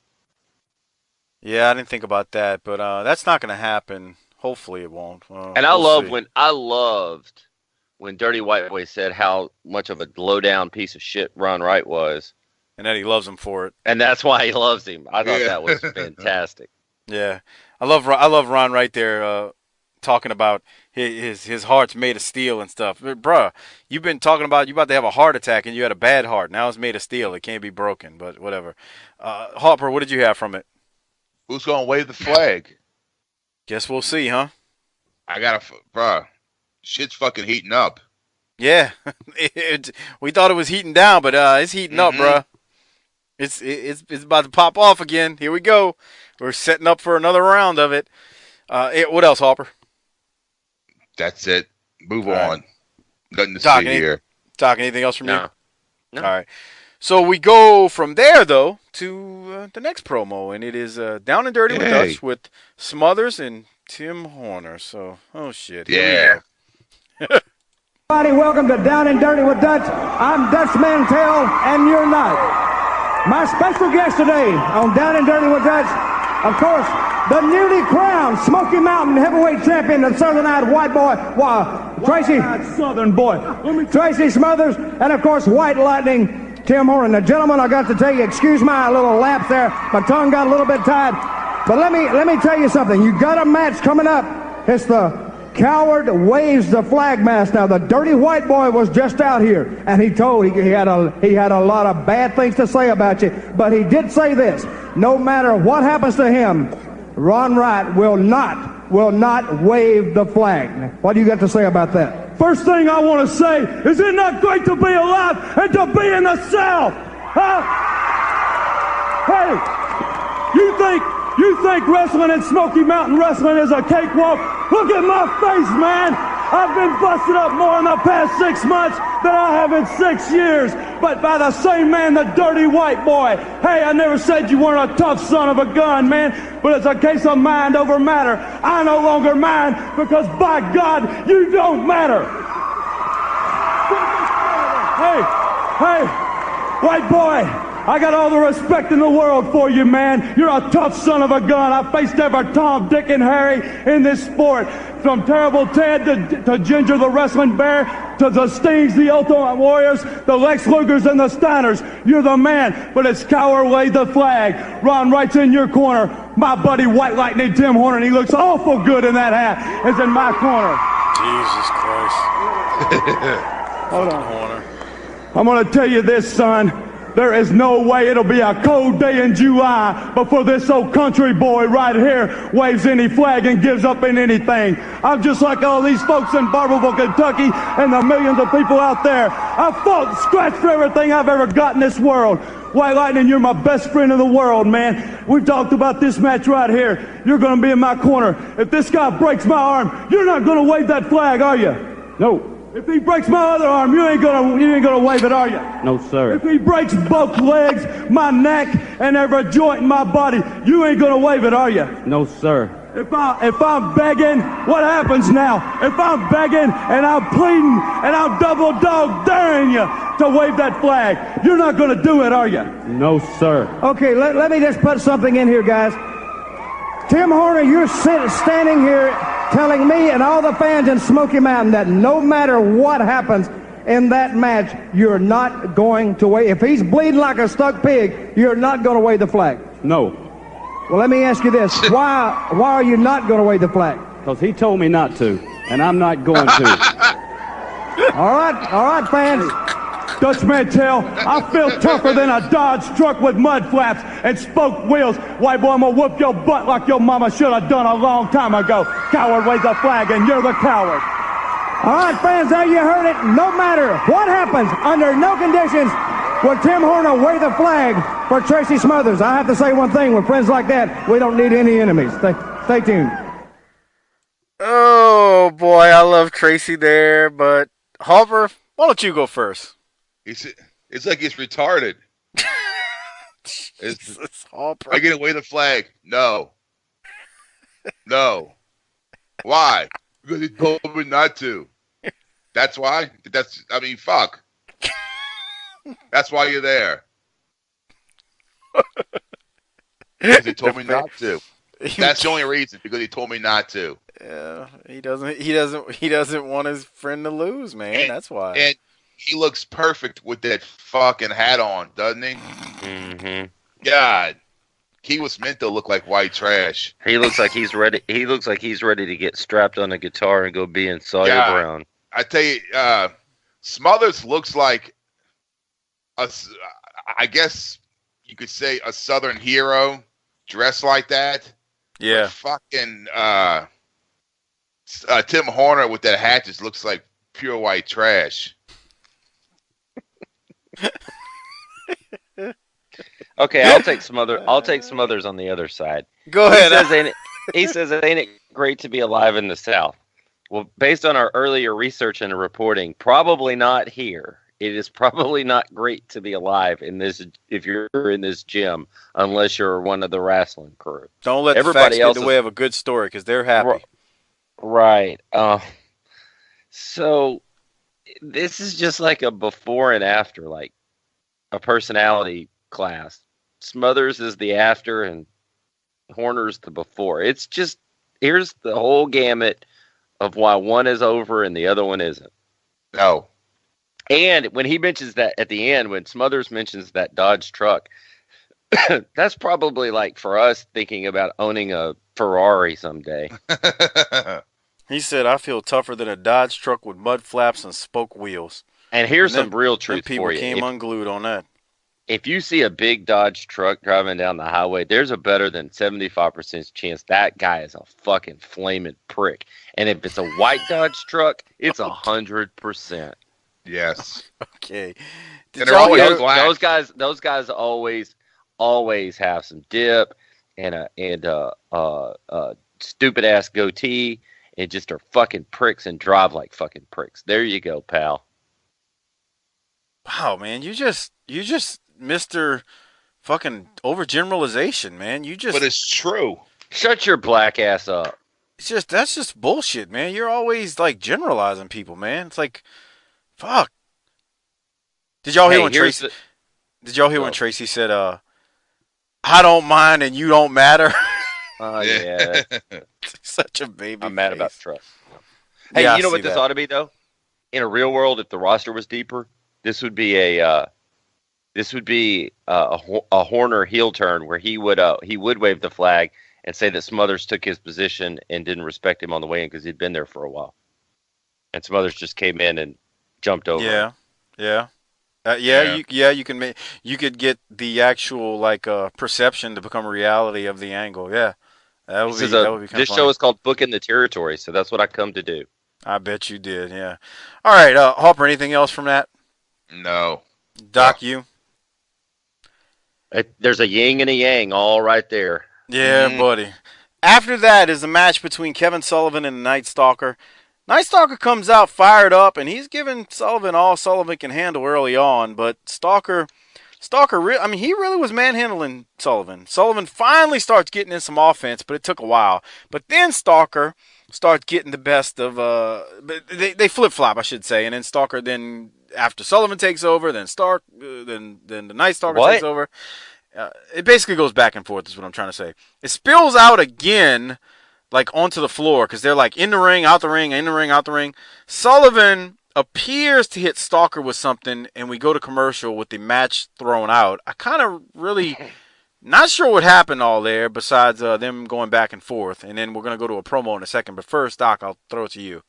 Yeah, I didn't think about that, but that's not going to happen. Hopefully, it won't. And I loved when Dirty White Boy said how much of a low-down piece of shit Ron Wright was, and that he loves him for it, and that's why he loves him. I thought that was fantastic. Yeah, I love Ron right there talking about his heart's made of steel and stuff. Bruh, you've been talking about you about to have a heart attack and you had a bad heart. Now it's made of steel. It can't be broken, but whatever. Hopper, what did you have from it? Who's going to wave the flag? Guess we'll see, huh? Bruh, shit's fucking heating up. Yeah, we thought it was heating down, but it's heating up, bruh. It's about to pop off again. Here we go. We're setting up for another round of it. What else, Hopper? That's it. Move on. Nothing to see here. Doc, anything else from you? No. All right. So we go from there, though, to the next promo, and it is Down and Dirty with Dutch with Smothers and Tim Horner. So, oh, shit. Here we go. Everybody, welcome to Down and Dirty with Dutch. I'm Dutch Mantell, and you're not. My special guest today on Down and Dirty with Dutch, of course, the newly crowned Smoky Mountain heavyweight champion, the Southern-eyed white boy, Tracy Southern boy. Tracy Smothers, and of course White Lightning, Tim Horner. Now, gentlemen, I got to tell you, excuse my little lapse there. My tongue got a little bit tied, but let me tell you something. You got a match coming up. It's the Coward Waves the Flag match. Now, the dirty white boy was just out here, and he had a lot of bad things to say about you, but he did say this: no matter what happens to him, Ron Wright will not wave the flag. What do you got to say about that? First thing I want to say is, it not great to be alive and to be in the South? Huh? Hey, you think wrestling in Smoky Mountain Wrestling is a cakewalk? Look at my face, man. I've been busted up more in the past 6 months than I have in 6 years. But by the same man, the dirty white boy. Hey, I never said you weren't a tough son of a gun, man. But it's a case of mind over matter. I no longer mind, because by God, you don't matter. Hey, white boy. I got all the respect in the world for you, man. You're a tough son of a gun. I faced every Tom, Dick, and Harry in this sport. From Terrible Ted to Ginger the Wrestling Bear, to the Stings, the Ultimate Warriors, the Lex Lugers, and the Steiners. You're the man, but it's Coward Wave the Flag. Ron Wright's in your corner. My buddy White Lightning Tim Horner, and he looks awful good in that hat, is in my corner. Jesus Christ. Hold on. Horner. I'm going to tell you this, son. There is no way it'll be a cold day in July before this old country boy right here waves any flag and gives up in anything. I'm just like all these folks in Barberville, Kentucky, and the millions of people out there. I fought, scratched for everything I've ever got in this world. White Lightning, you're my best friend in the world, man. We've talked about this match right here. You're going to be in my corner. If this guy breaks my arm, you're not going to wave that flag, are you? No. If he breaks my other arm, you ain't gonna wave it, are you? No, sir. If he breaks both legs, my neck, and every joint in my body, you ain't gonna wave it, are you? No, sir. If I'm begging, what happens now? If I'm begging and I'm pleading and I'm double dog daring you to wave that flag, you're not gonna do it, are you? No, sir. Okay, let me just put something in here, guys. Tim Horner, you're standing here telling me and all the fans in Smoky Mountain that no matter what happens in that match, you're not going to wave. If he's bleeding like a stuck pig, you're not going to wave the flag. No. Well, let me ask you this. Why are you not going to wave the flag? Because he told me not to, and I'm not going to. All right, fans. Dutch Mantel, I feel tougher than a Dodge truck with mud flaps and spoke wheels. White boy, I'm gonna whoop your butt like your mama should have done a long time ago. Coward waves a flag, and you're the coward. All right, fans, there you heard it. No matter what happens, under no conditions will Tim Horner wave the flag for Tracy Smothers. I have to say one thing: with friends like that, we don't need any enemies. Stay tuned. Oh boy, I love Tracy there, but Hopper, why don't you go first? It's like he's retarded. Hopper. I get away the flag. No. Why? Because he told me not to. That's why? Fuck. That's why you're there. Because he told me not to. That's the only reason, because he told me not to. Yeah, he doesn't want his friend to lose, man. That's why. And he looks perfect with that fucking hat on, doesn't he? Mm-hmm. God, he was meant to look like white trash. He looks like he's ready. He looks like he's ready to get strapped on a guitar and go be in Sawyer Brown. I tell you, Smothers looks like I guess you could say a Southern hero dressed like that. Yeah. But fucking Tim Horner with that hat just looks like pure white trash. Okay, I'll take Smothers on the other side. Go ahead. He says, ain't it great to be alive in the South? Well, based on our earlier research and reporting, probably not here. It is probably not great to be alive in this if you're in this gym, unless you're one of the wrestling crew. Don't let everybody else get in the way of a good story, because they're happy. Right. So this is just like a before and after, like a personality class. Smothers is the after, and Horner's the before. It's just, here's the whole gamut of why one is over and the other one isn't. No. And when he mentions that at the end, when Smothers mentions that Dodge truck, that's probably like for us thinking about owning a Ferrari someday. He said, I feel tougher than a Dodge truck with mud flaps and spoke wheels. And here's some real truth people for you. Came unglued on that. If you see a big Dodge truck driving down the highway, there's a better than 75% chance that guy is a fucking flaming prick. And if it's a white Dodge truck, it's 100%. Yes. Okay. And they're always black. Those guys always have some dip and a stupid ass goatee and just are fucking pricks and drive like fucking pricks. There you go, pal. Wow, man, you just Mr. fucking overgeneralization, man. But it's true. Shut your black ass up. That's just bullshit, man. You're always like generalizing people, man. It's like, fuck. Did y'all hear when Tracy? Did y'all hear when Tracy said, "I don't mind and you don't matter"? Oh yeah. Such a baby. I'm mad about trust. Hey, yeah, you know what this ought to be though? In a real world, if the roster was deeper, this would be a Horner heel turn where he would wave the flag and say that Smothers took his position and didn't respect him on the way in because he'd been there for a while, and Smothers just came in and jumped over. Yeah. You could get the actual perception to become a reality of the angle. Yeah, that would be kind of This show is called Booking the Territory, so that's what I come to do. I bet you did. Yeah. All right, Harper. Anything else from that? No. Doc, you? There's a yin and a yang all right there. Yeah, buddy. After that is a match between Kevin Sullivan and the Night Stalker. Night Stalker comes out fired up, and he's giving Sullivan all Sullivan can handle early on. But Stalker, he really was manhandling Sullivan. Sullivan finally starts getting in some offense, but it took a while. But then Stalker starts getting the best of. They flip flop, I should say, and then Stalker after Sullivan takes over, then the Night Stalker takes over. It basically goes back and forth. Is what I'm trying to say. It spills out again. Onto the floor, because they're in the ring, out the ring, in the ring, out the ring. Sullivan appears to hit Stalker with something, and we go to commercial with the match thrown out. I kind of really not sure what happened all there, besides them going back and forth. And then we're going to go to a promo in a second. But first, Doc, I'll throw it to you.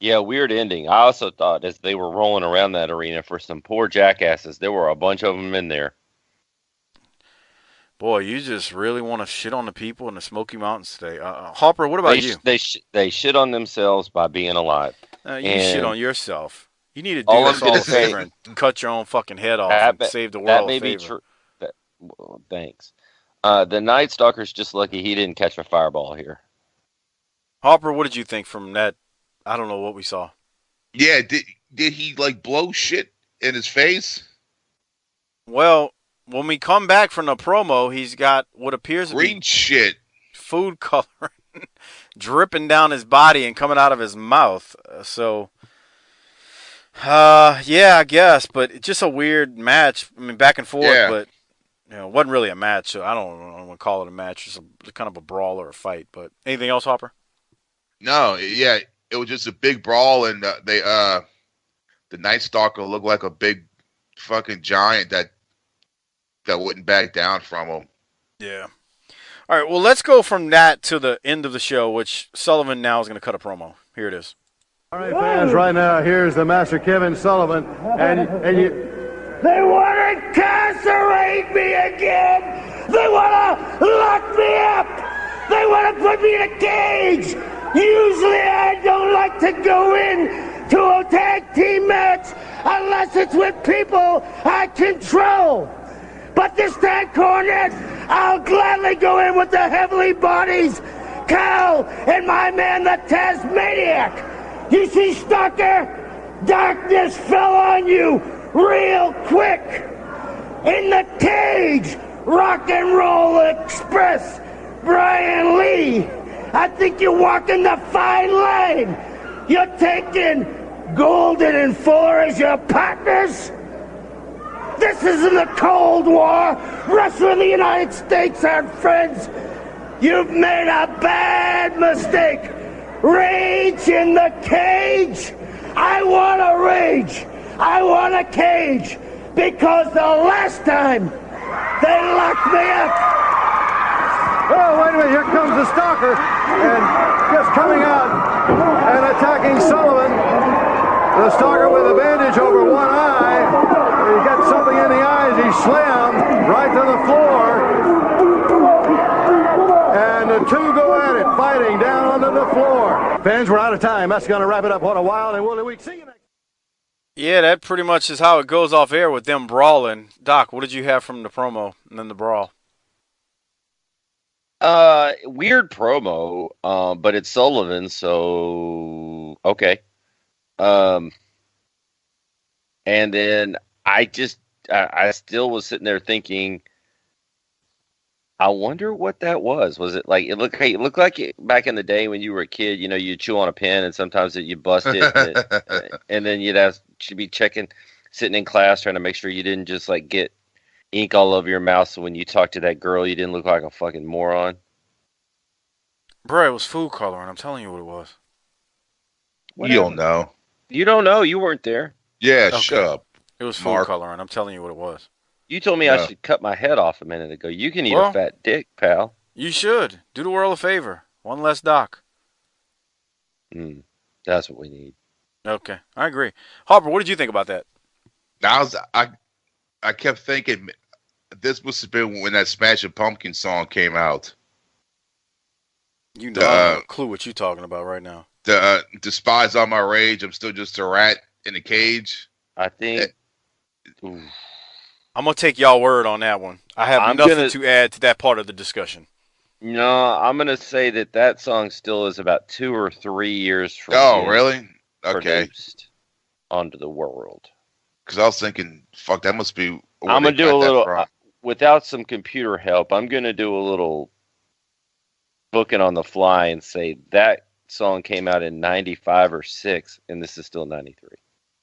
Yeah, weird ending. I also thought as they were rolling around that arena for some poor jackasses, there were a bunch of them in there. Boy, you just really want to shit on the people in the Smoky Mountains today. Harper, what about you? They shit on themselves by being alive. You shit on yourself. You need to do us all a favor and cut your own fucking head off and save the world. That may be true. Thanks. The Night Stalker's just lucky he didn't catch a fireball here. Harper, what did you think from that? I don't know what we saw. Yeah, did he blow shit in his face? Well, when we come back from the promo, he's got what appears to be green shit, food coloring dripping down his body and coming out of his mouth. Yeah, I guess, but it's just a weird match. I mean, back and forth, but it wasn't really a match, so I don't want to call it a match. It's kind of a brawl or a fight. But anything else, Hopper? No, yeah, it was just a big brawl, and the Night Stalker looked like a big fucking giant that wouldn't back down from him. Yeah. All right, well, let's go from that to the end of the show, which Sullivan now is going to cut a promo. Here it is. All right, fans, right now, here's the Master Kevin Sullivan, and you... They want to incarcerate me again! They want to lock me up! They want to put me in a cage! Usually I don't like to go in to a tag team match unless it's with people I control. But this time, Cornette, I'll gladly go in with the heavily bodies, Cal and my man, the Tasmaniac. You see, Stalker, darkness fell on you real quick. In the cage, Rock and Roll Express, Brian Lee. I think you're walking the fine line. You're taking Golden and Fuller as your partners. This isn't the Cold War. Russia and the United States aren't friends. You've made a bad mistake. Rage in the cage. I want a rage. I want a cage. Because the last time they locked me up. Oh, wait a minute. Here comes the Stalker. And just coming out and attacking Sullivan. The Stalker with a bandage over one eye. He got something in the eyes. He slammed right to the floor. And the two go at it, fighting down onto the floor. Fans, we're out of time. That's going to wrap it up. What a wild and woolly week. See you next. Yeah, that pretty much is how it goes off air with them brawling. Doc, what did you have from the promo and then the brawl? Weird promo, but it's Sullivan, so okay. And then I still was sitting there thinking, I wonder what that was. Was it like it looked like it, back in the day when you were a kid? You know, you chew on a pen and sometimes you bust it, and then you'd be checking, sitting in class trying to make sure you didn't just like get ink all over your mouth. So when you talk to that girl, you didn't look like a fucking moron. Bro, it was food coloring. I'm telling you what it was. You don't know. You don't know. You weren't there. Yeah, Okay. shut up. It was food Mark. coloring. I'm telling you what it was. You told me I should cut my head off a minute ago. You can eat a fat dick, pal. You should. Do the world a favor. One less Doc. That's what we need. Okay, I agree. Harper, what did you think about that? I kept thinking this must have been when that Smashing Pumpkin song came out. You know, I have no clue what you're talking about right now. Despise all my rage, I'm still just a rat in a cage. I think... I'm going to take y'all word on that one. I have nothing to add to that part of the discussion. No, I'm going to say that song still is about 2 or 3 years from really? Okay. Produced onto the world. Because I was thinking, fuck, that must be... I'm going to do a little... without some computer help, I'm going to do a little booking on the fly and say that song came out in 95 or 6, and this is still 93.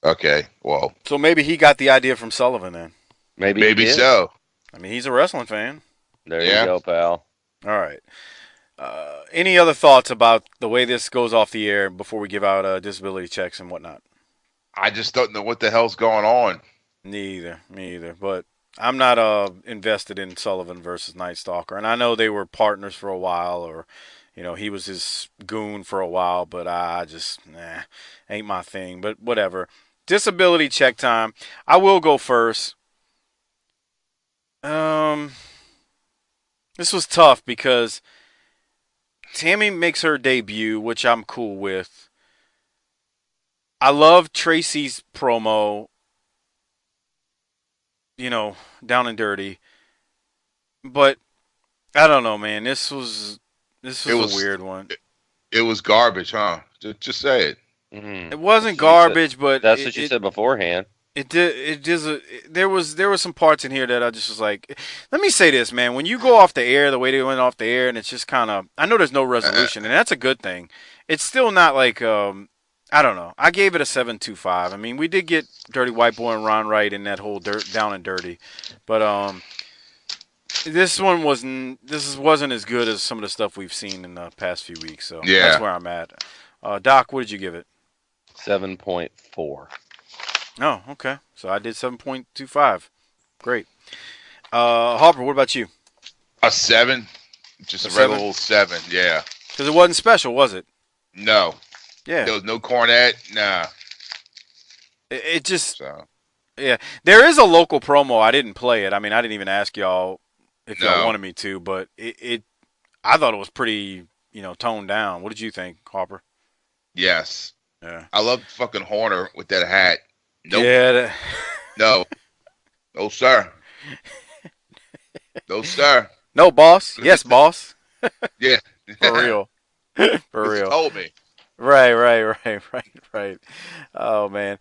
Okay, well... So maybe he got the idea from Sullivan then. Maybe so. I mean, he's a wrestling fan. There you go, pal. All right. Any other thoughts about the way this goes off the air before we give out disability checks and whatnot? I just don't know what the hell's going on. Me either. But I'm not invested in Sullivan versus Night Stalker. And I know they were partners for a while, or, you know, he was his goon for a while, but I just, ain't my thing. But whatever. Disability check time. I will go first. This was tough because Tammy makes her debut, which I'm cool with. I love Tracy's promo, you know, down and dirty. But I don't know, man. This was a weird one. It was garbage, huh? Just say it. It wasn't garbage, but that's what you said beforehand. There was some parts in here that I just was like, let me say this, man. When you go off the air the way they went off the air, and it's just kind of, I know there's no resolution, and that's a good thing. It's still not like, I don't know. I gave it a 7.25. I mean, we did get Dirty White Boy and Ron Wright in that whole down and dirty, but this wasn't as good as some of the stuff we've seen in the past few weeks. So that's where I'm at. Doc, what did you give it? 7.4. Oh, okay. So I did 7.25. Great. Harper, what about you? A 7. Just a regular old 7, yeah. Because it wasn't special, was it? No. Yeah. There was no Cornette, nah. It just... So. Yeah. There is a local promo. I didn't play it. I mean, I didn't even ask y'all if y'all wanted me to, but I thought it was pretty, toned down. What did you think, Harper? Yes. Yeah. I love fucking Horner with that hat. Nope. Yeah. No. No, sir. No, sir. No, boss. Yes, boss. Yeah. For real. For real. Told me. Right. Oh, man.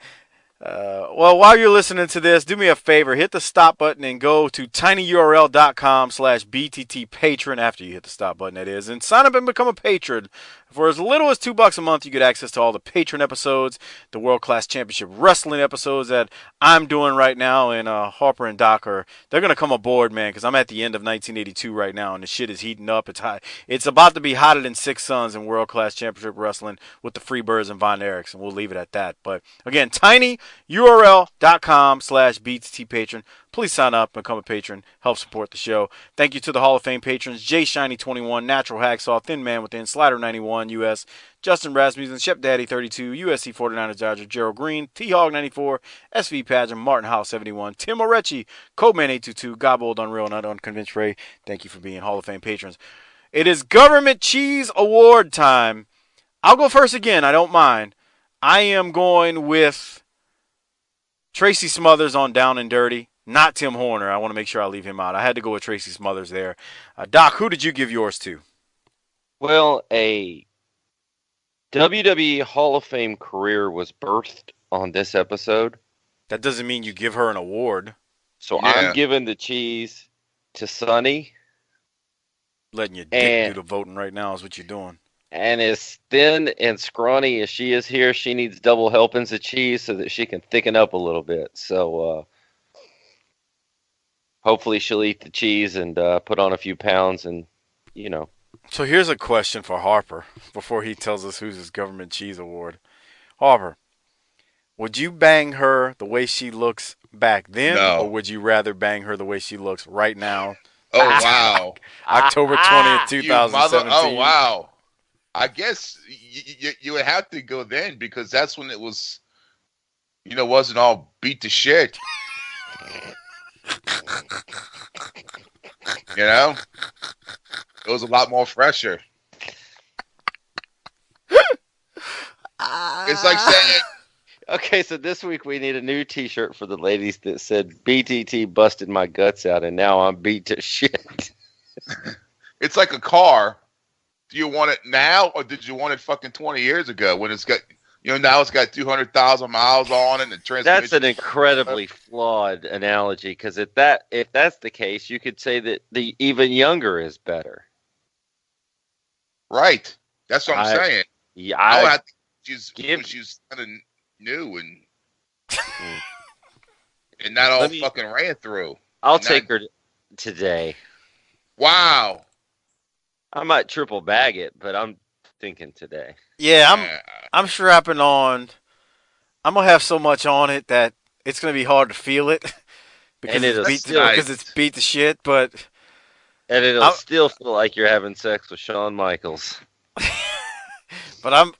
Well, while you're listening to this, do me a favor. Hit the stop button and go to tinyurl.com/BTT patron after you hit the stop button, that is, and sign up and become a patron For as little as $2 a month, you get access to all the patron episodes, the World Class Championship Wrestling episodes that I'm doing right now, and Harper and Doc they're going to come aboard, man, because I'm at the end of 1982 right now, and the shit is heating up. It's hot. It's about to be hotter than Six Suns in World Class Championship Wrestling with the Freebirds and Von Erichs, and we'll leave it at that. But again, tinyurl.com/BTTpatron. Please sign up, become a patron, help support the show. Thank you to the Hall of Fame patrons: Jay Shiny21, Natural Hacksaw, Thin Man Within, Slider91, US, Justin Rasmussen, Shep Daddy 32, USC 49ers Dodger, Gerald Green, T-Hog 94, SV Pageant, Martin House 71, Tim Orechi, Codeman 822, Gobbled Unreal, and Unconvinced Ray. Thank you for being Hall of Fame patrons. It is Government Cheese Award time. I'll go first again. I don't mind. I am going with Tracy Smothers on Down and Dirty. Not Tim Horner. I want to make sure I leave him out. I had to go with Tracy Smothers there. Doc, who did you give yours to? Well, a WWE Hall of Fame career was birthed on this episode. That doesn't mean you give her an award. So yeah. I'm giving the cheese to Sonny. Letting your dick do the voting right now is what you're doing. And as thin and scrawny as she is here, she needs double helpings of cheese so that she can thicken up a little bit. So, hopefully she'll eat the cheese and put on a few pounds and, you know. So here's a question for Harper before he tells us who's his Government Cheese Award. Harper, would you bang her the way she looks back then, or would you rather bang her the way she looks right now? Oh, wow. October 20th, 2017. Oh, wow. I guess you would have to go then because that's when it was, wasn't all beat to shit. It was a lot more fresher. It's like saying, okay, so this week we need a new t-shirt for the ladies that said BTT busted my guts out and now I'm beat to shit. It's like a car. Do you want it now or did you want it fucking 20 years ago when it's got, now it's got 200,000 miles on it and the transmission. That's an incredibly flawed analogy because if that's the case, you could say that the even younger is better. Right. That's what I'm saying. Yeah, she's kind of new and not all fucking ran through. I'll take her today. Wow. I might triple bag it, but I'm thinking today. Yeah, I'm strapping on. I'm gonna have so much on it that it's gonna be hard to feel it because it's beat to shit. And it'll still feel like you're having sex with Shawn Michaels. But I'm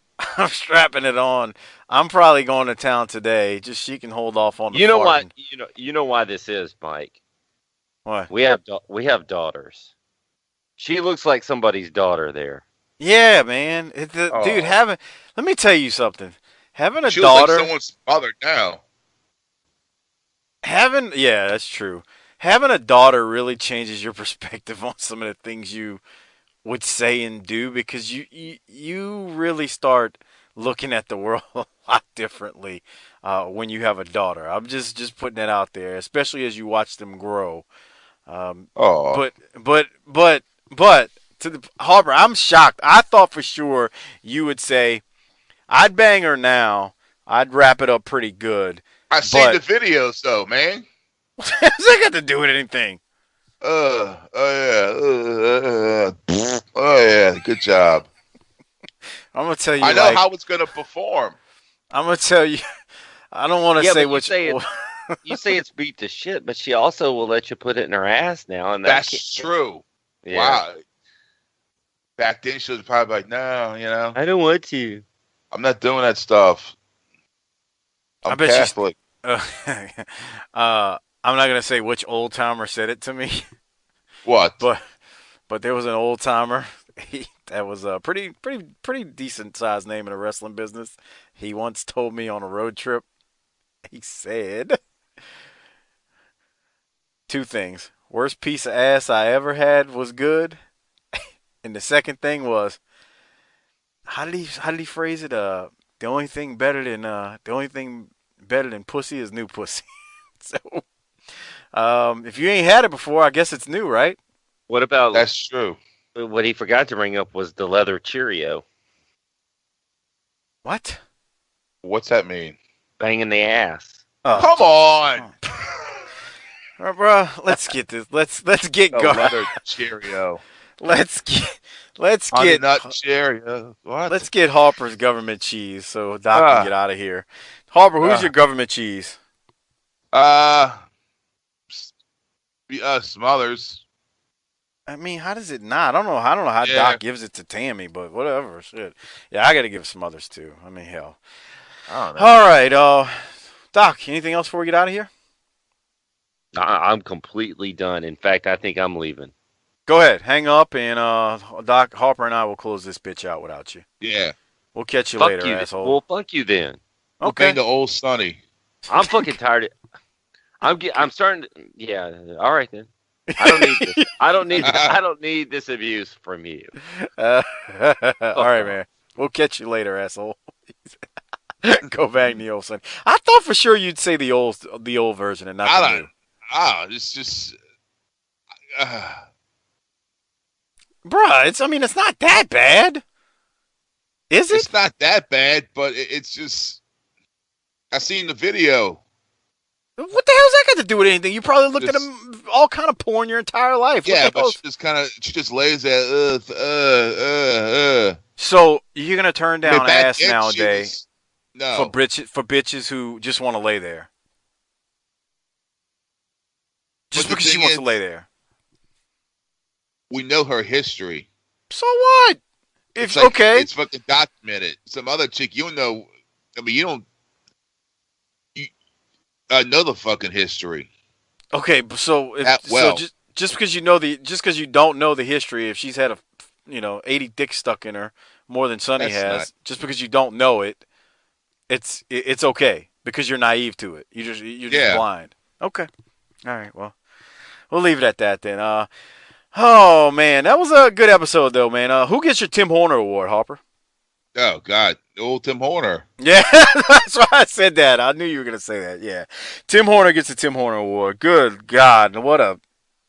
strapping it on. I'm probably going to town today. Just she can hold off on the. You know what? You know why this is, Mike. What? We have daughters. She looks like somebody's daughter there. Yeah, man. Dude, let me tell you something. Having a she daughter. Like someone's father now. Yeah, that's true. Having a daughter really changes your perspective on some of the things you would say and do because you really start looking at the world a lot differently when you have a daughter. I'm just putting that out there, especially as you watch them grow. But to Harper, I'm shocked. I thought for sure you would say, I'd bang her now. I'd wrap it up pretty good. I seen the videos though, man. What's that got to do with anything? Oh yeah, good job. I'm gonna tell you. I know how it's gonna perform. I'm gonna tell you. I don't want to say which. You say it's beat to shit, but she also will let you put it in her ass now, and that's true. Yeah. Wow. Back then, she was probably like, "No, I don't want to. I'm not doing that stuff. I'm Catholic." I'm not gonna say which old timer said it to me. What? But there was an old timer. That was a pretty decent sized name in the wrestling business. He once told me on a road trip. He said 2 things. Worst piece of ass I ever had was good. And the second thing was, how did he phrase it? The only thing better than pussy is new pussy. So, if you ain't had it before, I guess it's new, right? What about? That's true. What he forgot to bring up was the leather Cheerio. What? What's that mean? Banging the ass. Oh, Come on. oh. Bro, let's get this. Let's get A going. leather Cheerio. Let's get Honey Nut Cheerio. What? let's get Harper's government cheese so Doc can get out of here. Harper, who's your government cheese? Smothers. I mean, how does it not? I don't know how Doc gives it to Tammy, but whatever. Shit. Yeah, I got to give Smothers too. I mean, hell. I don't know. All right, Doc. Anything else before we get out of here? I'm completely done. In fact, I think I'm leaving. Go ahead, hang up, and Doc Harper and I will close this bitch out without you. Yeah. We'll catch you Fuck later, you. asshole. Well, fuck you then. Okay. Bang the old Sonny. I'm fucking tired. I'm starting to. Yeah. All right then. I don't need this. I don't need this abuse from you. All right, man. We'll catch you later, asshole. Go bang the old son. I thought for sure you'd say the old version and not the new. It's just. Bruh, it's not that bad. Is it? It's not that bad, but it's just. I seen the video. What the hell's that got to do with anything? You probably looked at all kind of porn your entire life. Yeah, but she just lays there. So you're gonna turn down ass nowadays No. for bitches who just want to lay there, just because she wants to lay there. We know her history. So what? It's fucking documented. Some other chick, you know. I mean, you don't. Know the fucking history. Okay, so just because you don't know the history, if she's had 80 dicks stuck in her more than Sonny has, just because you don't know it, it's okay because you're naive to it. You're just blind. Okay, all right. Well, we'll leave it at that then. Oh man, that was a good episode though, man. Who gets your Tim Horner award, Harper? Oh God, old Tim Horner. Yeah, that's why I said that. I knew you were gonna say that. Yeah, Tim Horner gets the Tim Horner award. Good God, what a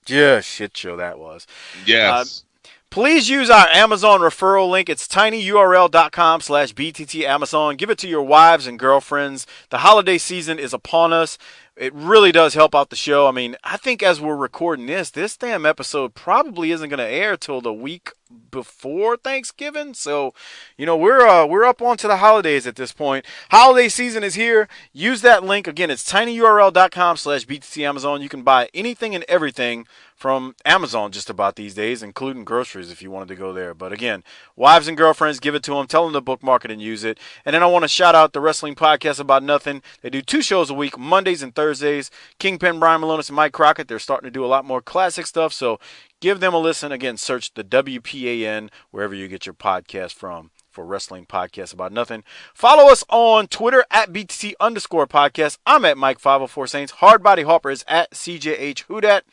shit show that was. Yes. Please use our Amazon referral link. It's tinyurl.com/BTT Amazon. Give it to your wives and girlfriends. The holiday season is upon us. It really does help out the show. I mean, I think as we're recording this damn episode probably isn't going to air till the week before Thanksgiving. So, we're up onto the holidays at this point. Holiday season is here. Use that link. Again, it's tinyurl.com/BTT Amazon. You can buy anything and everything from Amazon just about these days, including groceries if you wanted to go there. But again, wives and girlfriends, give it to them. Tell them to bookmark it and use it. And then I want to shout out the Wrestling Podcast About Nothing. They do 2 shows a week, Mondays and Thursdays. Kingpin, Brian Malonis, and Mike Crockett. They're starting to do a lot more classic stuff, so give them a listen. Again, search the WPAN wherever you get your podcast from for Wrestling Podcast About Nothing. Follow us on Twitter at BTT_podcast. I'm at Mike504 Saints. Hardbody Harper is at CJH Houdat.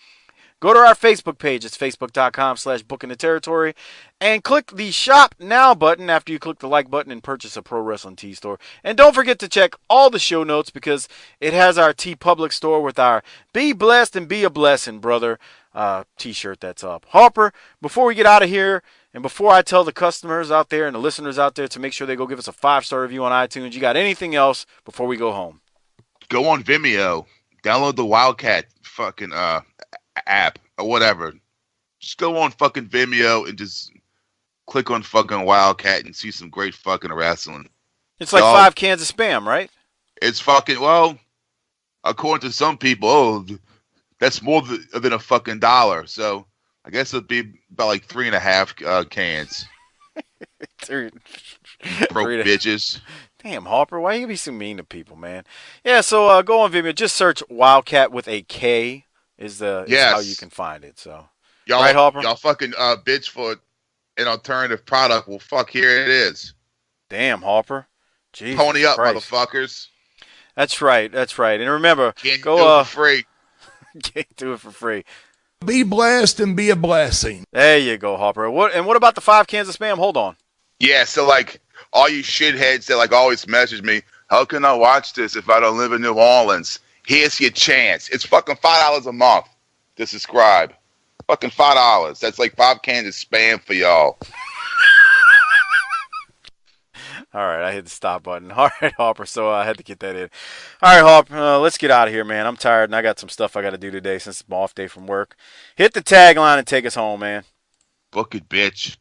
Go to our Facebook page. It's facebook.com/bookintheterritory. And click the Shop Now button after you click the like button and purchase a Pro Wrestling Tee store. And don't forget to check all the show notes because it has our Tee Public store with our Be Blessed and Be a Blessing, brother T-shirt that's up. Harper, before we get out of here and before I tell the customers out there and the listeners out there to make sure they go give us a 5-star review on iTunes, you got anything else before we go home? Go on Vimeo. Download the Wildcat fucking app or whatever. Just go on fucking Vimeo and just click on fucking Wildcat and see some great fucking wrestling. It's like 5 cans of Spam, right? It's fucking, well, according to some people, that's more than a fucking $1. So I guess it'd be about like 3.5 cans. Broke bitches. Damn, Harper, why you be so mean to people, man? Yeah, so go on Vimeo. Just search Wildcat with a K. Is how you can find it. So, right, Harper? Y'all fucking bitch for an alternative product. Well, fuck, here it is. Damn, Harper. Jesus Pony up, Christ. motherfuckers. That's right. And remember, Can't do it for free. Can't do it for free. Be blessed and be a blessing. There you go, Harper. What about the 5 cans of Spam? Hold on. Yeah, so like all you shitheads that like always message me, how can I watch this if I don't live in New Orleans? Here's your chance. It's fucking $5 a month to subscribe. Fucking $5. That's like 5 cans of Spam for y'all. All right, I hit the stop button. All right, Harper, so I had to get that in. All right, Harper, let's get out of here, man. I'm tired, and I got some stuff I got to do today since it's my off day from work. Hit the tagline and take us home, man. Book it, bitch.